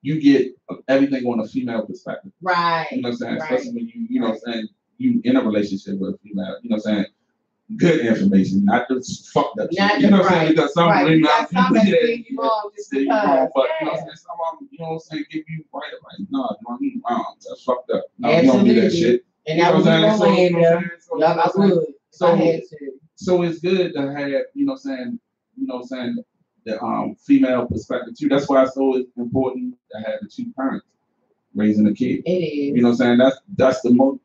S1: you get everything on a female perspective.
S2: Right.
S1: You know what I'm saying? Especially when you know what I'm saying, you in a relationship with a female, you know what I'm saying? Good information, not just fucked up shit. You know what I'm saying? Because some women you wrong just because. But you know what I'm saying? Some of them, you know what I'm saying, give you right, like, no, you wrong. That's fucked up. No, you don't do that shit.
S2: And that was I would.
S1: So it's good to have, you know what I'm saying, you know what I'm saying, the female perspective too. That's why it's so important to have the two parents raising a kid.
S2: It is.
S1: You know what I'm saying? That's the most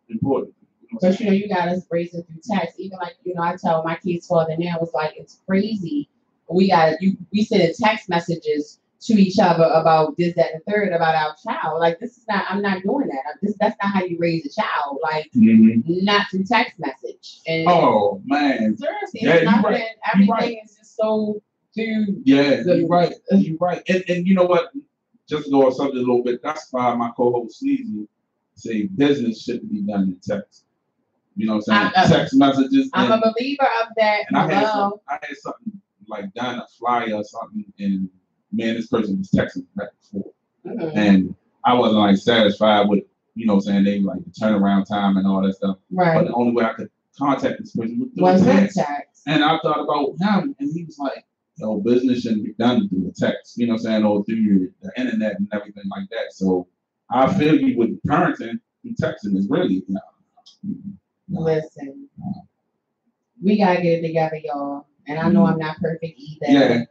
S1: important.
S2: But you gotta raise it through text. Even like, I tell my kid's father now, it's like it's crazy. We send text messages to each other about this, that, and the third about our child. Like I'm not doing that. That's not how you raise a child. Like not through text message. And
S1: oh man.
S2: Seriously,
S1: yeah,
S2: it's not
S1: right.
S2: that everything is just so through.
S1: Yeah, you're right. You're right. And you know what? Just to go on something a little bit, that's why my co-host Sleazy say business shouldn't be done in text. You know what I'm saying? Text messages.
S2: I'm a believer of that.
S1: And I had something like done a flyer or something, and man, this person was texting back and forth. And I wasn't like satisfied with, you know what I'm saying, they like the turnaround time and all that stuff.
S2: Right.
S1: But the only way I could contact this person was through text.
S2: Text.
S1: And I thought about him, and he was like, yo, business shouldn't be done through the text, you know what I'm saying, or through the internet and everything like that. So I feel you with parenting through texting is really,
S2: Listen, we gotta get it together, y'all. And I know I'm not perfect either.
S1: Yeah.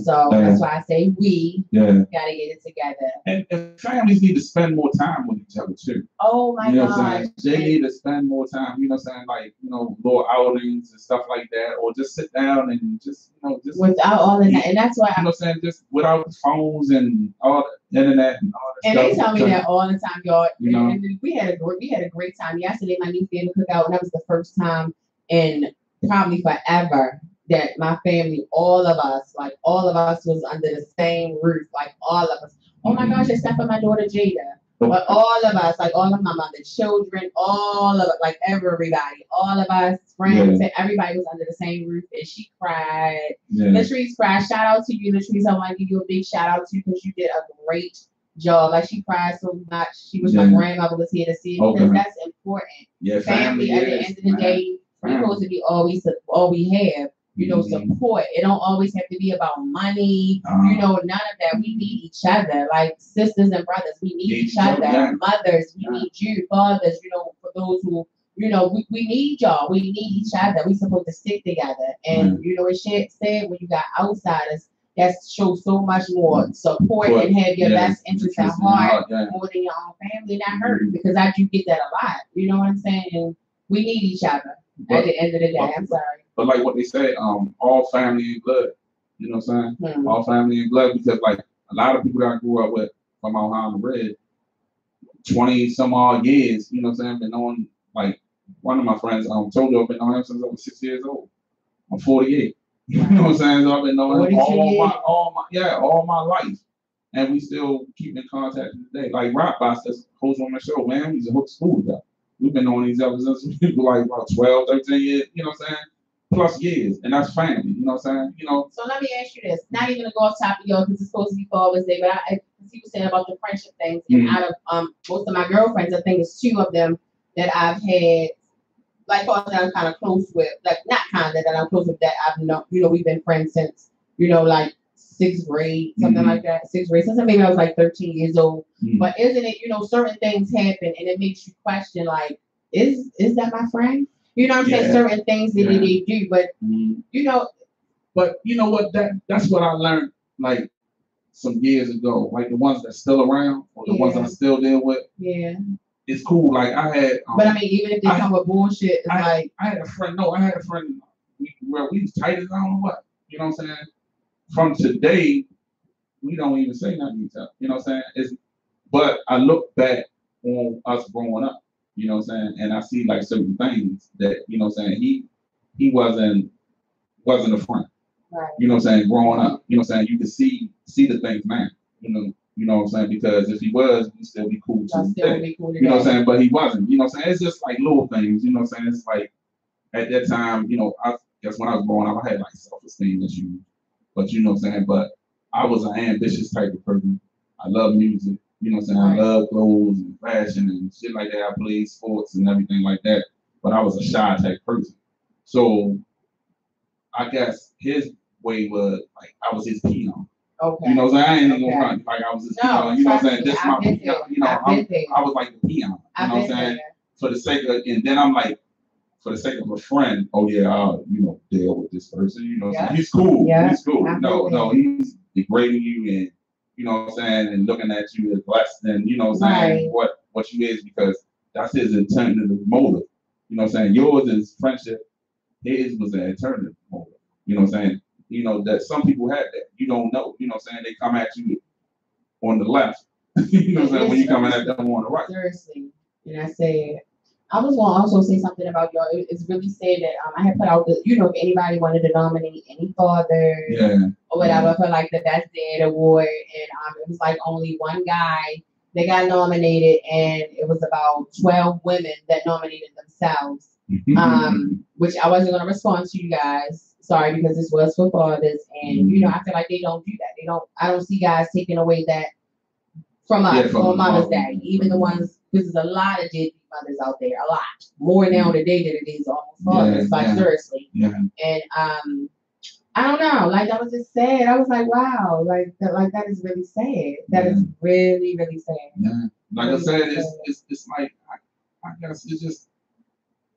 S2: So that's why I say we gotta get it together.
S1: And families need to spend more time with each other too.
S2: Oh my God.
S1: They need to spend more time, you know what I'm saying, like, little outings and stuff like that, or just sit down and just
S2: without all of that. And that's why
S1: you know what I'm saying, just without phones and all the internet and all that
S2: and
S1: stuff.
S2: they tell me that all the time, y'all.
S1: And
S2: we had a great time. Yesterday my niece did a cookout, and that was the first time in probably forever that my family, all of us was under the same roof, like all of us. Oh my gosh, except for my daughter Jada. But all of us, like all of my mother's children, all of it, like everybody, all of us, friends, everybody was under the same roof, and she cried. Latrice cried. Shout out to you, Latrice. I want to give you a big shout out to you because you did a great job. Like she cried so much. She was my grandmother was here to see it because that's important.
S1: Yeah,
S2: family at the end of the day, we're supposed to be all we have. Support. It don't always have to be about money. None of that. We need each other, like sisters and brothers. We need each other. Mothers, we need you. Fathers, for those who, we need y'all. We need each other. We supposed to stick together. And it's said when you got outsiders, that shows so much more support and have your best interest at heart more than your own family. And that hurt because I do get that a lot. You know what I'm saying? And we need each other at the end of the day. I'm sorry.
S1: But like what they say, all family and blood. You know what I'm saying? All family and blood, because like a lot of people that I grew up with from Ohio Red, 20 some odd years, you know what I'm saying? Been knowing, like one of my friends, told you I've been knowing him since I was 6 years old. I'm 48. You know what I'm saying? So I've been knowing him all my life. And we still keep in contact today. Like Rock Boss that's host on my show, man. He's a hook school guy. We've been knowing each other since we were like about 12, 13 years, you know what I'm saying? Plus years, and that's family, you know what I'm saying? So
S2: let me ask you this. Not even to go off topic, y'all, because it's supposed to be Father's Day, but I see you saying about the friendship things. And out of most of my girlfriends, I think it's 2 of them that I've had, like that I'm kind of close with, like not kind of that I'm close with that I've known. We've been friends since like 6th grade, something like that. 6th grade, since maybe I was like 13 years old. But isn't it, certain things happen, and it makes you question, like, is that my friend? You know what I'm saying? Certain things that they do, but
S1: But you know what? That's what I learned like some years ago. Like the ones that's still around or the ones I still deal with.
S2: Yeah.
S1: It's cool. Like I had.
S2: But I mean, even if they come with bullshit, it's
S1: I had a friend. No, I had a friend where we was tight as I don't know what. You know what I'm saying? From today, we don't even say nothing to each other. You know what I'm saying? But I look back on us growing up. You know what I'm saying? And I see like certain things that, you know what I'm saying, he wasn't a friend.
S2: Right.
S1: You know what I'm saying? Growing up, you know what I'm saying, you can see the things now. You know what I'm saying? Because if he was, we'd still be cool too. You know what I'm saying? But he wasn't. You know what I'm saying? It's just like little things, you know what I'm saying? It's like at that time, I guess when I was growing up, I had like self-esteem issues. But you know what I'm saying? But I was an ambitious type of person. I love music. You know what I'm saying? I love clothes and fashion and shit like that. I played sports and everything like that. But I was a shy type person. So I guess his way was like I was his peon.
S2: Okay.
S1: You know what I'm saying? I ain't even gonna run. Like I was his peon. You know what I'm saying? This my peon. I was like the peon. You know what I'm saying? For the sake of, and then I'm like, for the sake of a friend, oh yeah, I'll, deal with this person.
S2: Yeah.
S1: He's cool.
S2: Yeah,
S1: He's cool.
S2: absolutely.
S1: No, he's degrading you and what I'm saying, and looking at you as less than, saying what you is, because that's his alternative motive. What I'm saying? Yours is friendship, his was an alternative motive. What I'm saying? That some people have that. You don't know. What I'm saying? They come at you on the left. What I'm saying? When you coming at them on the right.
S2: Seriously. And I said, I was going to also say something about y'all. It's really sad that I had put out the, if anybody wanted to nominate any father or whatever, I felt like the Best Dad Award, and it was like only one guy that got nominated, and it was about 12 women that nominated themselves, which I wasn't going to respond to you guys. Sorry, because this was for fathers, and I feel like they don't do that. I don't see guys taking away that from us on Mother's Day. Even the ones, because there's a lot of deadbeat mothers out there, a lot more now today than it is almost fathers. Like seriously, and I don't know, like that was just sad. I was like, wow, like that is really sad. That is really really sad.
S1: Yeah. Like really I said, it's like I guess it's just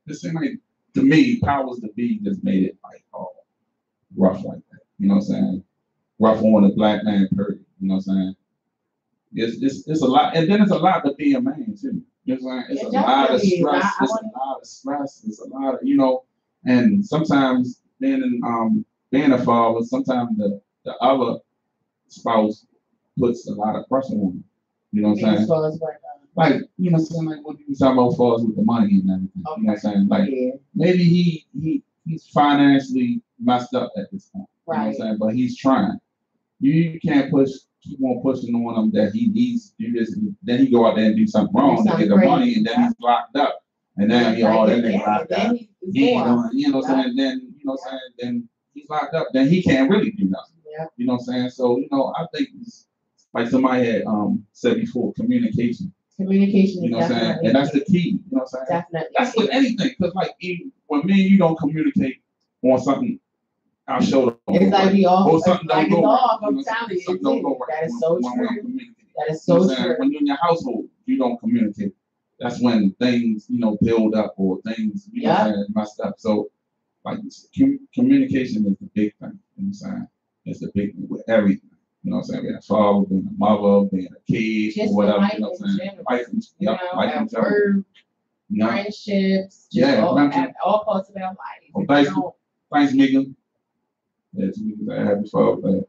S1: it seems like to me, powers to be just made it like rough like that. You know what I'm saying? Rough on the black man period. You know what I'm saying? It's a lot, and then it's a lot to be a man too. You know what I'm saying? It's a lot of stress. It's a lot of stress. It's a lot of and sometimes being a father, sometimes the other spouse puts a lot of pressure on you. You know what I'm saying? Like, you know what I'm saying? Like when you talk about fathers with the money and everything. Okay. You know what I'm saying? Like maybe he's financially messed up at this point. Right. You know what I'm saying? But he's trying. You can't keep on pushing on him that he needs to do this, and then he go out there and do something wrong to get the money, and then he's locked up. And then then locked up. He ain't doing, you know what I'm saying? Then then he's locked up. Then he can't really do nothing. Yeah. You know what I'm saying? So I think it's like somebody had said before, communication.
S2: Communication.
S1: You know what I'm saying? And that's the key. You know what I'm saying? Definitely. That's with anything, because like when me and you don't communicate on something, our shoulder.
S2: It's like we all.
S1: Or something
S2: like
S1: don't go
S2: right.
S1: I'm telling you,
S2: don't go right. That is so true. That is so true.
S1: When you're in your household, you don't communicate. That's when things, build up or things, messed up. So, like, communication is the big thing. You know what I'm saying? It's the big thing with everything. You know what I'm saying? Being a father, being a mother, being a kid,
S2: just
S1: or whatever.
S2: Life
S1: you know what I'm saying?
S2: Life in general. Friendships, all parts of our life.
S1: Well, thanks, Megan. Yeah, happy father.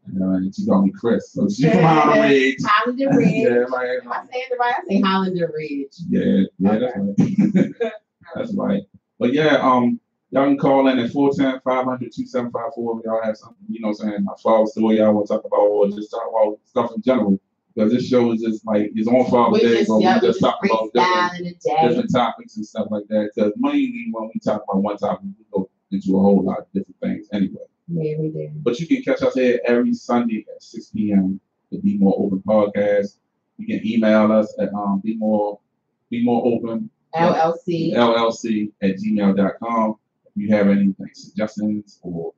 S1: And she called me Chris. So she's from Hollander Ridge.
S2: Hollander Ridge.
S1: Yeah, right.
S2: Am I saying it right? I say Hollander Ridge.
S1: Yeah, okay. That's right. That's right. But yeah, y'all can call in at 410-500-2754 if y'all have something, you know what I'm saying, my father's story y'all want to talk about, or just talk about stuff in general. Because this show is just like, it's on Father's Day, but we just talk about different topics and stuff like that. Because mainly when we talk about one topic, we go into a whole lot of different things anyway.
S2: Yeah, we do.
S1: But you can catch us here every Sunday at 6 p.m. the Bmore Open podcast. You can email us at Bmore Open LLC at gmail.com. If you have anything, suggestions, or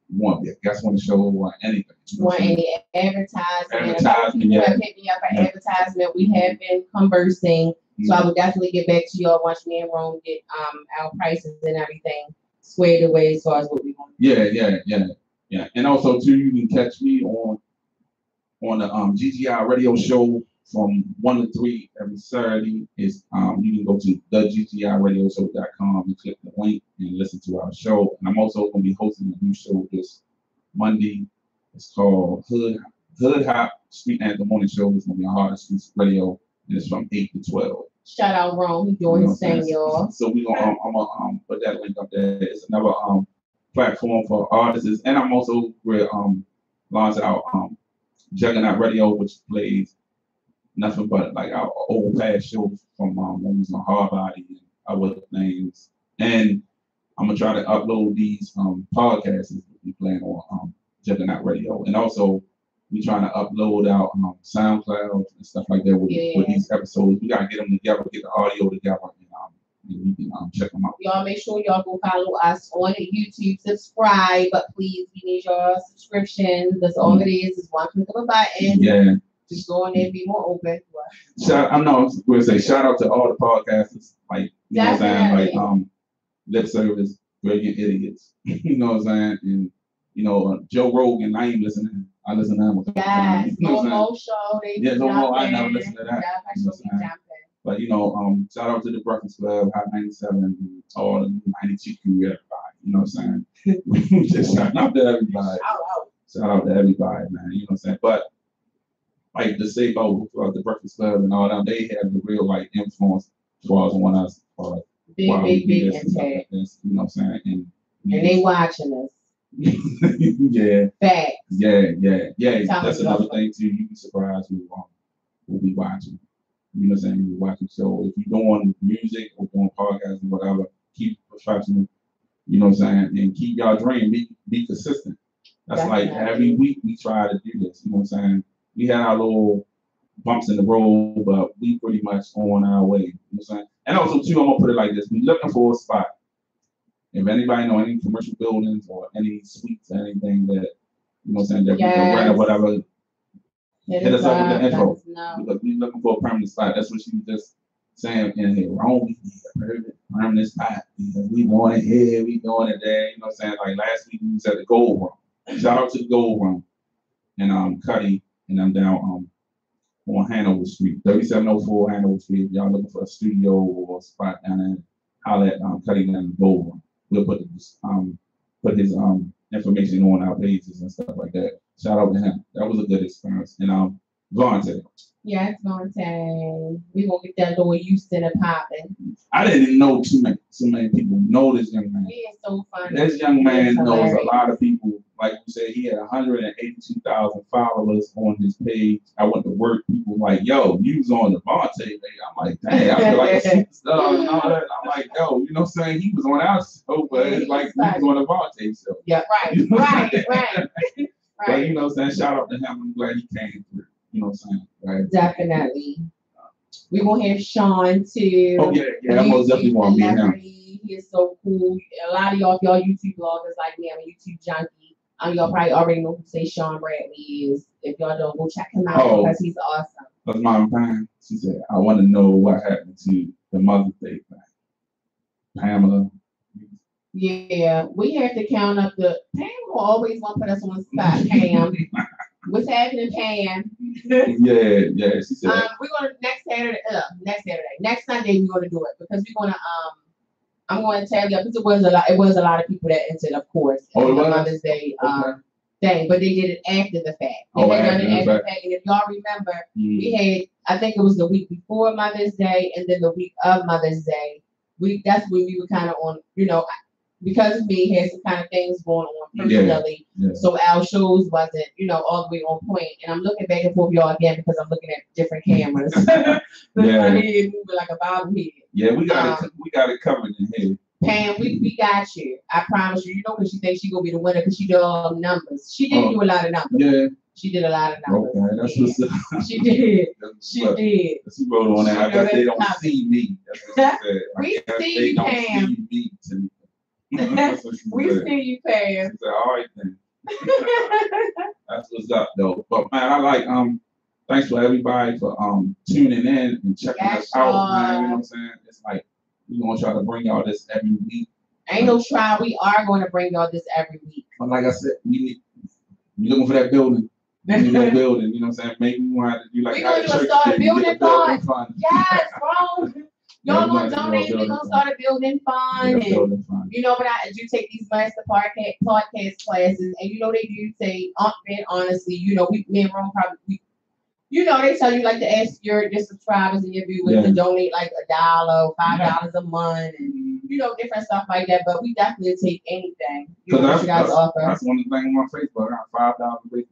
S1: you want to be a guest on the show, or anything.
S2: Want any advertisement? You have hit me up for advertisement. We have been conversing, so I will definitely get back to y'all once me and Rome get our prices and everything squared away as far as what we want.
S1: Yeah. And also too, you can catch me on the GGI radio show from 1 to 3 every Saturday. Is you can go to theggiRadioshow.com and click the link and listen to our show. And I'm also going to be hosting a new show this Monday. It's called Hood Hop Street Anthem Morning Show. It's going to be on Hard Streets Radio, and it's from 8 to 12.
S2: Shout out Rome, he's doing his thing, y'all.
S1: So we gonna I'm gonna put that link up there. It's another platform for artists, and I'm also launching out Juggernaut Radio, which plays nothing but like our old past shows from when we was on Hard Body and other things. And I'm gonna try to upload these podcasts that we playing on Juggernaut Radio, and also we trying to upload out SoundCloud and stuff like that with these episodes. We gotta get them together, get the audio together, and you can check them out.
S2: Y'all make sure y'all go follow us on YouTube, subscribe, but please, we need your subscriptions. That's all it is one click of a button.
S1: Yeah.
S2: Just go on there and be more open.
S1: Shout out to all the podcasters, like you know what I'm saying, like lip service, brilliant idiots. You know what I'm saying? And you know, Joe Rogan, I ain't listening. I listen to him a couple times. You know what I'm saying?
S2: No show.
S1: Yeah, no more. I never listen to that. You know what I'm saying? But you know, shout out to the Breakfast Club, Hot 97, and all the 92 crew, everybody. You know what I'm saying? Just shout out to everybody. Shout out to everybody, man. You know what I'm saying? But like to say about the Breakfast Club and all that, they have the real like influence as far as on us.
S2: Big impact.
S1: You know what I'm saying? And
S2: they watching us.
S1: Yeah.
S2: Facts.
S1: Yeah. That's another thing too. You'd be surprised who will be watching. You know what I'm saying? You're watching. So if you're doing music or doing podcasts or whatever, keep professional. You know what I'm saying? And keep y'all dream. Be consistent. That's
S2: Definitely.
S1: like every week we try to do this. You know what I'm saying? We had our little bumps in the road, but we pretty much on our way. You know what I'm saying? And also too, I'm gonna put it like this: we looking for a spot. If anybody know any commercial buildings or any suites, anything that you know what I'm saying, that we can rent or whatever, hit us up with the info. Because we looking for a permanent spot. That's what she was just saying in here. Wrong, we need a permanent spot. We doing it here, we doing it there. You know what I'm saying? Like last week we was at the Gold Room. Shout out to the Gold Room. And Cuddy and I'm down on Hanover Street, 3704 Hanover Street. If y'all looking for a studio or a spot down there, holler at Cuddy down the Gold Room. We'll put his information on our pages and stuff like that. Shout out to him. That was a good experience. And Vontae.
S2: Yes, Vontae. We gonna get that little Houston and popping.
S1: I didn't know too many people know this young man.
S2: He is so funny.
S1: This young man knows a lot of people. Like you said, he had 182,000 followers on his page. I went to work. People like, yo, you was on the Vontae page. I'm like, dang, I feel like a superstar and all that. I'm like, yo, you know what I'm saying? He was on our show, but it's like he was on the Vontae show.
S2: Yeah, right,
S1: you know
S2: right.
S1: But you know what I'm saying? Shout out to him. I'm glad he came through. You know what I'm saying? Right?
S2: Definitely. We gonna have Sean too.
S1: Oh yeah. I most definitely want to meet him.
S2: He is so cool. A lot of y'all YouTube bloggers like me, I'm a YouTube junkie. Y'all probably already know who say Sean Bradley is. If y'all don't, go check him out because he's awesome.
S1: That's my friend. She said, I want to know what happened to the Mother's Day thing. Pamela.
S2: Yeah, we have to count up the. Pam will always want to put us on the spot. Pam, what's happening, Pam?
S1: Yeah. She said.
S2: We're gonna next Sunday we're gonna do it because we're gonna I'm going to tell you because it was a lot of people that entered, of course, the Mother's Day thing, but they did it after the fact. They had done it after the fact, and if y'all remember, we had, I think it was the week before Mother's Day, and then the week of Mother's Day. That's when we were kind of on, you know, because of me, had some kind of things going on personally. Yeah. So our shows wasn't, you know, all the way on point. And I'm looking back and forth y'all again because I'm looking at different cameras. My head moving like a bobblehead.
S1: Yeah, we got it covered in here.
S2: Pam, we got you. I promise you. You know, because she thinks she gonna be the winner because she did all the numbers. She did do a lot of numbers.
S1: Yeah.
S2: She did a lot of numbers.
S1: Okay, that's what's up.
S2: She did. She did.
S1: She wrote on that. I guess they don't see me. That's what she said.
S2: We see you, Pam. We see you, Pam.
S1: She said, all right then. That's what's up though. But man, I like thanks for everybody for tuning in and checking us out, man. You know what I'm saying? It's like we're gonna try to bring y'all this every week.
S2: Ain't no try, we are gonna bring y'all this every week.
S1: But like I said, we looking for that building. Building, you know what I'm saying? Maybe we want to do like
S2: we're gonna start a building fund. Yes, bro. Y'all gonna donate, we're gonna start a building fund. You know, but I do take these master podcast classes, and you know they do say, honestly, you know, me and Ron probably, you know, they tell you like to ask your subscribers and your viewers to donate like $1, $5 a month, and you know, different stuff like that. But we definitely take anything. You know what you guys offer.
S1: That's one of the things on Facebook. I got $5 a week.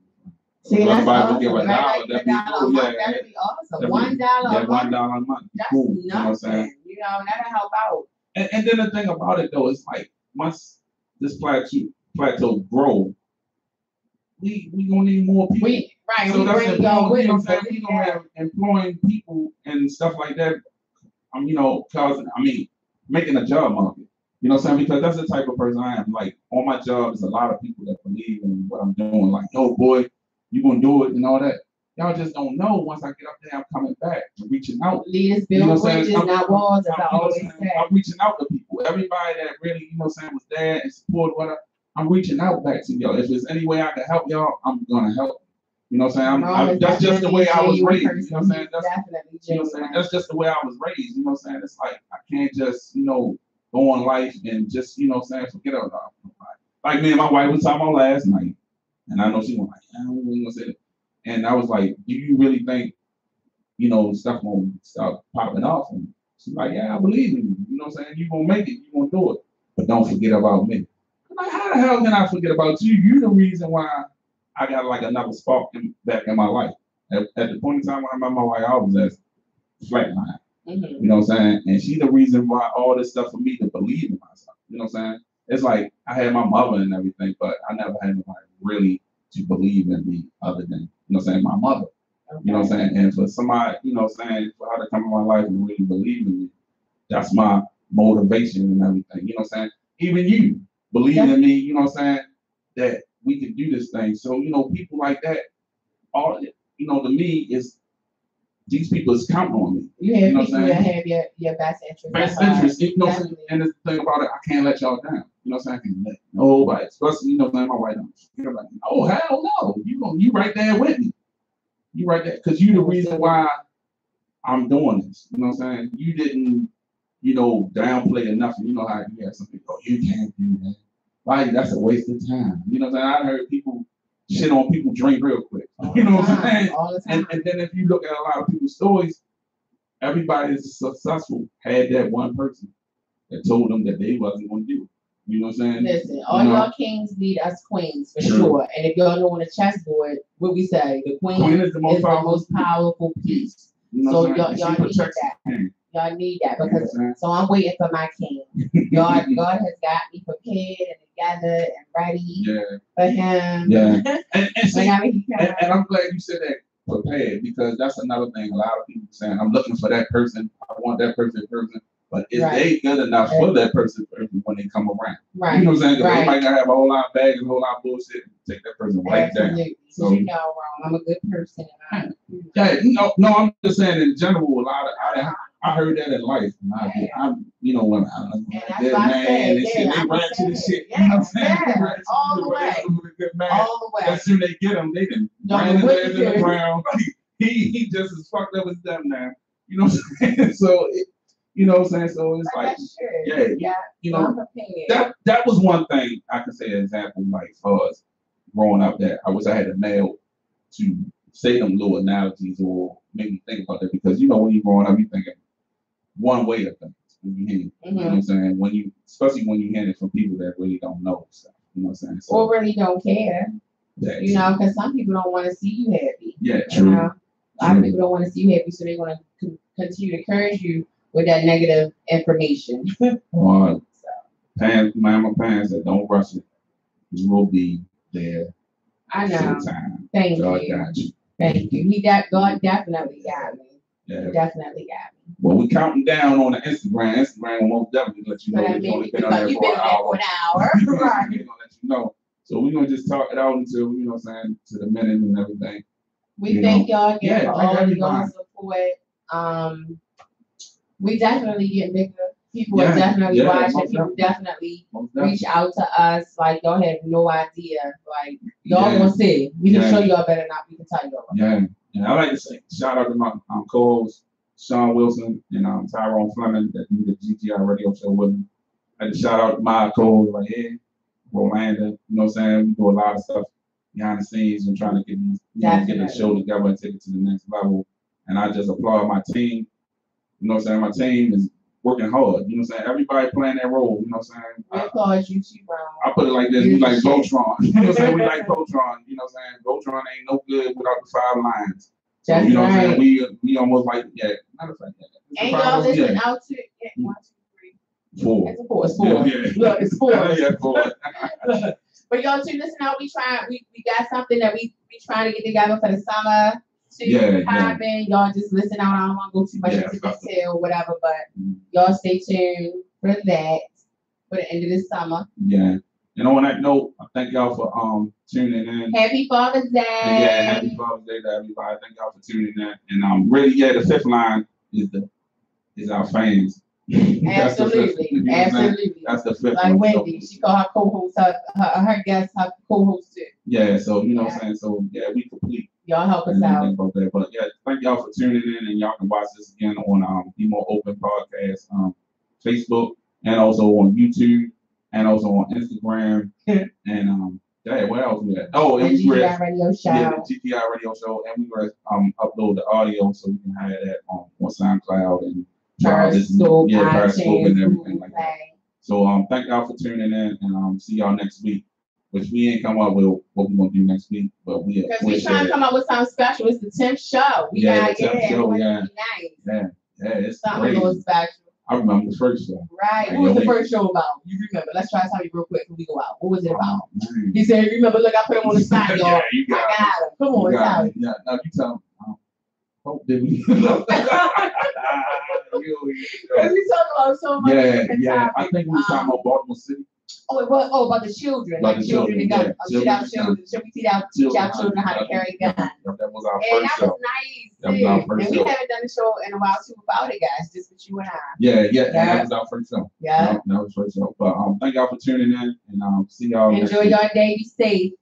S2: See, that's awesome.
S1: Give $1, that'd be cool.
S2: That'd be awesome. $1
S1: a month.
S2: That's
S1: cool.
S2: nothing. You know what I'm saying? You know, that'll help out.
S1: And then the thing about it though is like once this plateau grow, we gonna need more people. So that's important. You know what I'm saying? We gonna have employing people and stuff like that. You know, making a job market. You know what I'm saying? Because that's the type of person I am. Like on my job, there's a lot of people that believe in what I'm doing. Like, yo, boy, you gonna do it and all that. y'all just don't know. Once I get up there, I'm coming back and reaching out.
S2: Leaders build bridges, not walls, as I always say.
S1: I'm reaching out to people. Everybody that really, was there and support whatever. I'm reaching out back to y'all. If there's any way I can help y'all, I'm gonna help. That's just the way I was raised. You know what I'm saying? That's just the way I was raised. You know what I'm saying? It's like I can't just, go on life and just, forget about it. Like me and my wife was talking about last night, and I know she was like, I don't really want to say that. And I was like, do you really think, stuff gonna start popping off? And she's like, yeah, I believe in you. You know what I'm saying? You're gonna make it, you're gonna do it. But don't forget about me. I'm like, how the hell can I forget about you? You're the reason why I got like another spark back in my life. At the point in time when I met my wife, I was at flatline.
S2: Mm-hmm.
S1: You know what I'm saying? And she's the reason why all this stuff for me to believe in myself. You know what I'm saying? It's like I had my mother and everything, but I never had nobody really to believe in me other than, my mother. Okay. You know what I'm saying? And for somebody, for her to come in my life and really believe in me, that's my motivation and everything. You know what I'm saying? Even you believe in me, you know what I'm saying, that we can do this thing. So, people like that, all, to me, is these people is counting on me.
S2: You have people that have your best interest.
S1: Best interest, and the thing about it, I can't let y'all down. You know what I'm saying? I can let nobody, especially, my wife, you're like, oh, hell no. You right there with me. You right there, because you the reason why I'm doing this. You know what I'm saying? You didn't, downplay enough. You know how you have some people, oh, you can't do that. Like, that's a waste of time. You know what I'm saying? I heard people shit on people drink real quick. You know what I'm saying?
S2: All the time.
S1: And then if you look at a lot of people's stories, everybody that's successful had that one person that told them that they wasn't going to do it. You know what I'm saying?
S2: Listen, all y'all kings need us queens for sure. And if y'all know on the chessboard, what we say, the queen is the most powerful piece. So y'all need that. Y'all need that because so I'm waiting for my king. God has got me prepared and together and ready for him.
S1: Yeah. And I'm glad you said that, prepared, because that's another thing. A lot of people saying, I'm looking for that person. I want that person. But is they good enough for that person when they come around?
S2: Right.
S1: You know what I'm saying? Because they might not have a whole lot of bags and a whole lot of bullshit and take that person right down.
S2: So I'm a good person.
S1: I'm just saying in general, a lot of I heard that in life. I'm when I did man and shit, they ran to the shit. You know what I'm saying?
S2: All the way. All the way.
S1: As soon as they get him, they done ran his ass in the ground. He just as fucked up as them now. You know what I'm saying? So you know what I'm saying? So it's like, that was one thing I can say an example, like, for us growing up, that I wish I had a male to say them little analogies or make me think about that, because, when you're growing up, you're thinking one way of things. When you hear, you know what I'm saying? Especially when you hear it from people that really don't know stuff, you know what I'm saying? So,
S2: or really don't care, because some people don't want to see you happy.
S1: Yeah, true.
S2: A lot of people don't want to see you happy, so they want to continue to encourage you with that negative information.
S1: My parents that don't rush it. You will be there.
S2: I know.
S1: Sometime.
S2: Thank
S1: God
S2: you.
S1: Got you.
S2: Thank you. God definitely got me. Yeah. He definitely got me.
S1: Well, we counting down on the Instagram. Instagram won't definitely let you know.
S2: You've been on there for an hour.
S1: Right. They're gonna let you know. So we're gonna just talk it out until, to the minute and everything.
S2: We thank y'all again for all of y'all support. We definitely get bigger. People are definitely watching. People definitely reach out to us. Like, y'all have no idea. Like, y'all gonna see. We can show y'all better not. We can tell y'all.
S1: Yeah. And I like to say shout out to my co-hosts, Sean Wilson and Tyrone Fleming, that do the GTI radio show with me. I like to shout out to my co-hosts right here, Rolanda. You know what I'm saying? We do a lot of stuff behind the scenes and trying to get the show together and take it to the next level. And I just applaud my team. You know what I'm saying? My team is working hard. You know what I'm saying? Everybody playing their role. You know what I'm saying?
S2: I applaud you too, bro.
S1: I put it like this. We like Voltron. You know what I'm saying? We like Voltron. You know what I'm saying? Voltron ain't no good without the 5 lines. So,
S2: that's
S1: you know what I'm
S2: right.
S1: saying? We almost like, matter of fact,
S2: and y'all listen out to 1, 2, 3.
S1: 4.
S2: It's a 4. It's 4. Yeah. Look, it's 4.
S1: Yeah, 4.
S2: But y'all too, listen out. We got something that we trying to get together for the summer. Happen. Y'all just listen out. I don't want to go too much into detail or whatever, but y'all stay tuned for that for the end of this summer.
S1: Yeah. And on that note, I thank y'all for tuning in.
S2: Happy Father's Day.
S1: And yeah, happy Father's Day to everybody. Thank y'all for tuning in. And really, yeah, the fifth line is our fans.
S2: Absolutely,
S1: you know
S2: absolutely.
S1: That's the fifth.
S2: Like Wendy, she called her co-host, her guest, her co-host too.
S1: Yeah, so you know what I'm saying. So yeah, we complete.
S2: Y'all help us out.
S1: But yeah, thank y'all for tuning in, and y'all can watch this again on Bmore Open Podcast, Facebook, and also on YouTube, and also on Instagram, and yeah, what else we had? Oh, and we
S2: GTI Radio Show.
S1: Yeah, the GTI Radio Show, and we were upload the audio so we can have that on SoundCloud and
S2: Periscope,
S1: Periscope and everything like that. So thank y'all for tuning in, and see y'all next week. Which we ain't come up with what we're gonna do next week, but we're
S2: trying to come up with something special. It's the 10th show. We got
S1: the 10th show,
S2: nice.
S1: Yeah, it's
S2: something a little special.
S1: I remember the first show.
S2: Right. What was the first show about? You remember? Let's try to tell you real quick before we go out. What was it about? He said, "Remember? Look, I put him on the spot, y'all.
S1: Yeah, you got
S2: I got him. Come on, tell me."
S1: Yeah, now you tell him. Hope did we?
S2: Because we talk about so much.
S1: Yeah. I think we were talking about Baltimore City.
S2: Oh, it was about the children.
S1: About
S2: like
S1: the children
S2: and guns.
S1: yeah.
S2: Should our children. Should we teach our children how to carry guns?
S1: That was our
S2: and
S1: first
S2: that
S1: show.
S2: Was nice.
S1: That was our first
S2: and
S1: show.
S2: We haven't done a show in a while too without it, guys. Just with you and I.
S1: Yeah. And that was our first show.
S2: Yeah.
S1: That was first show. But thank y'all for tuning in, and see y'all.
S2: Enjoy your day. Be safe.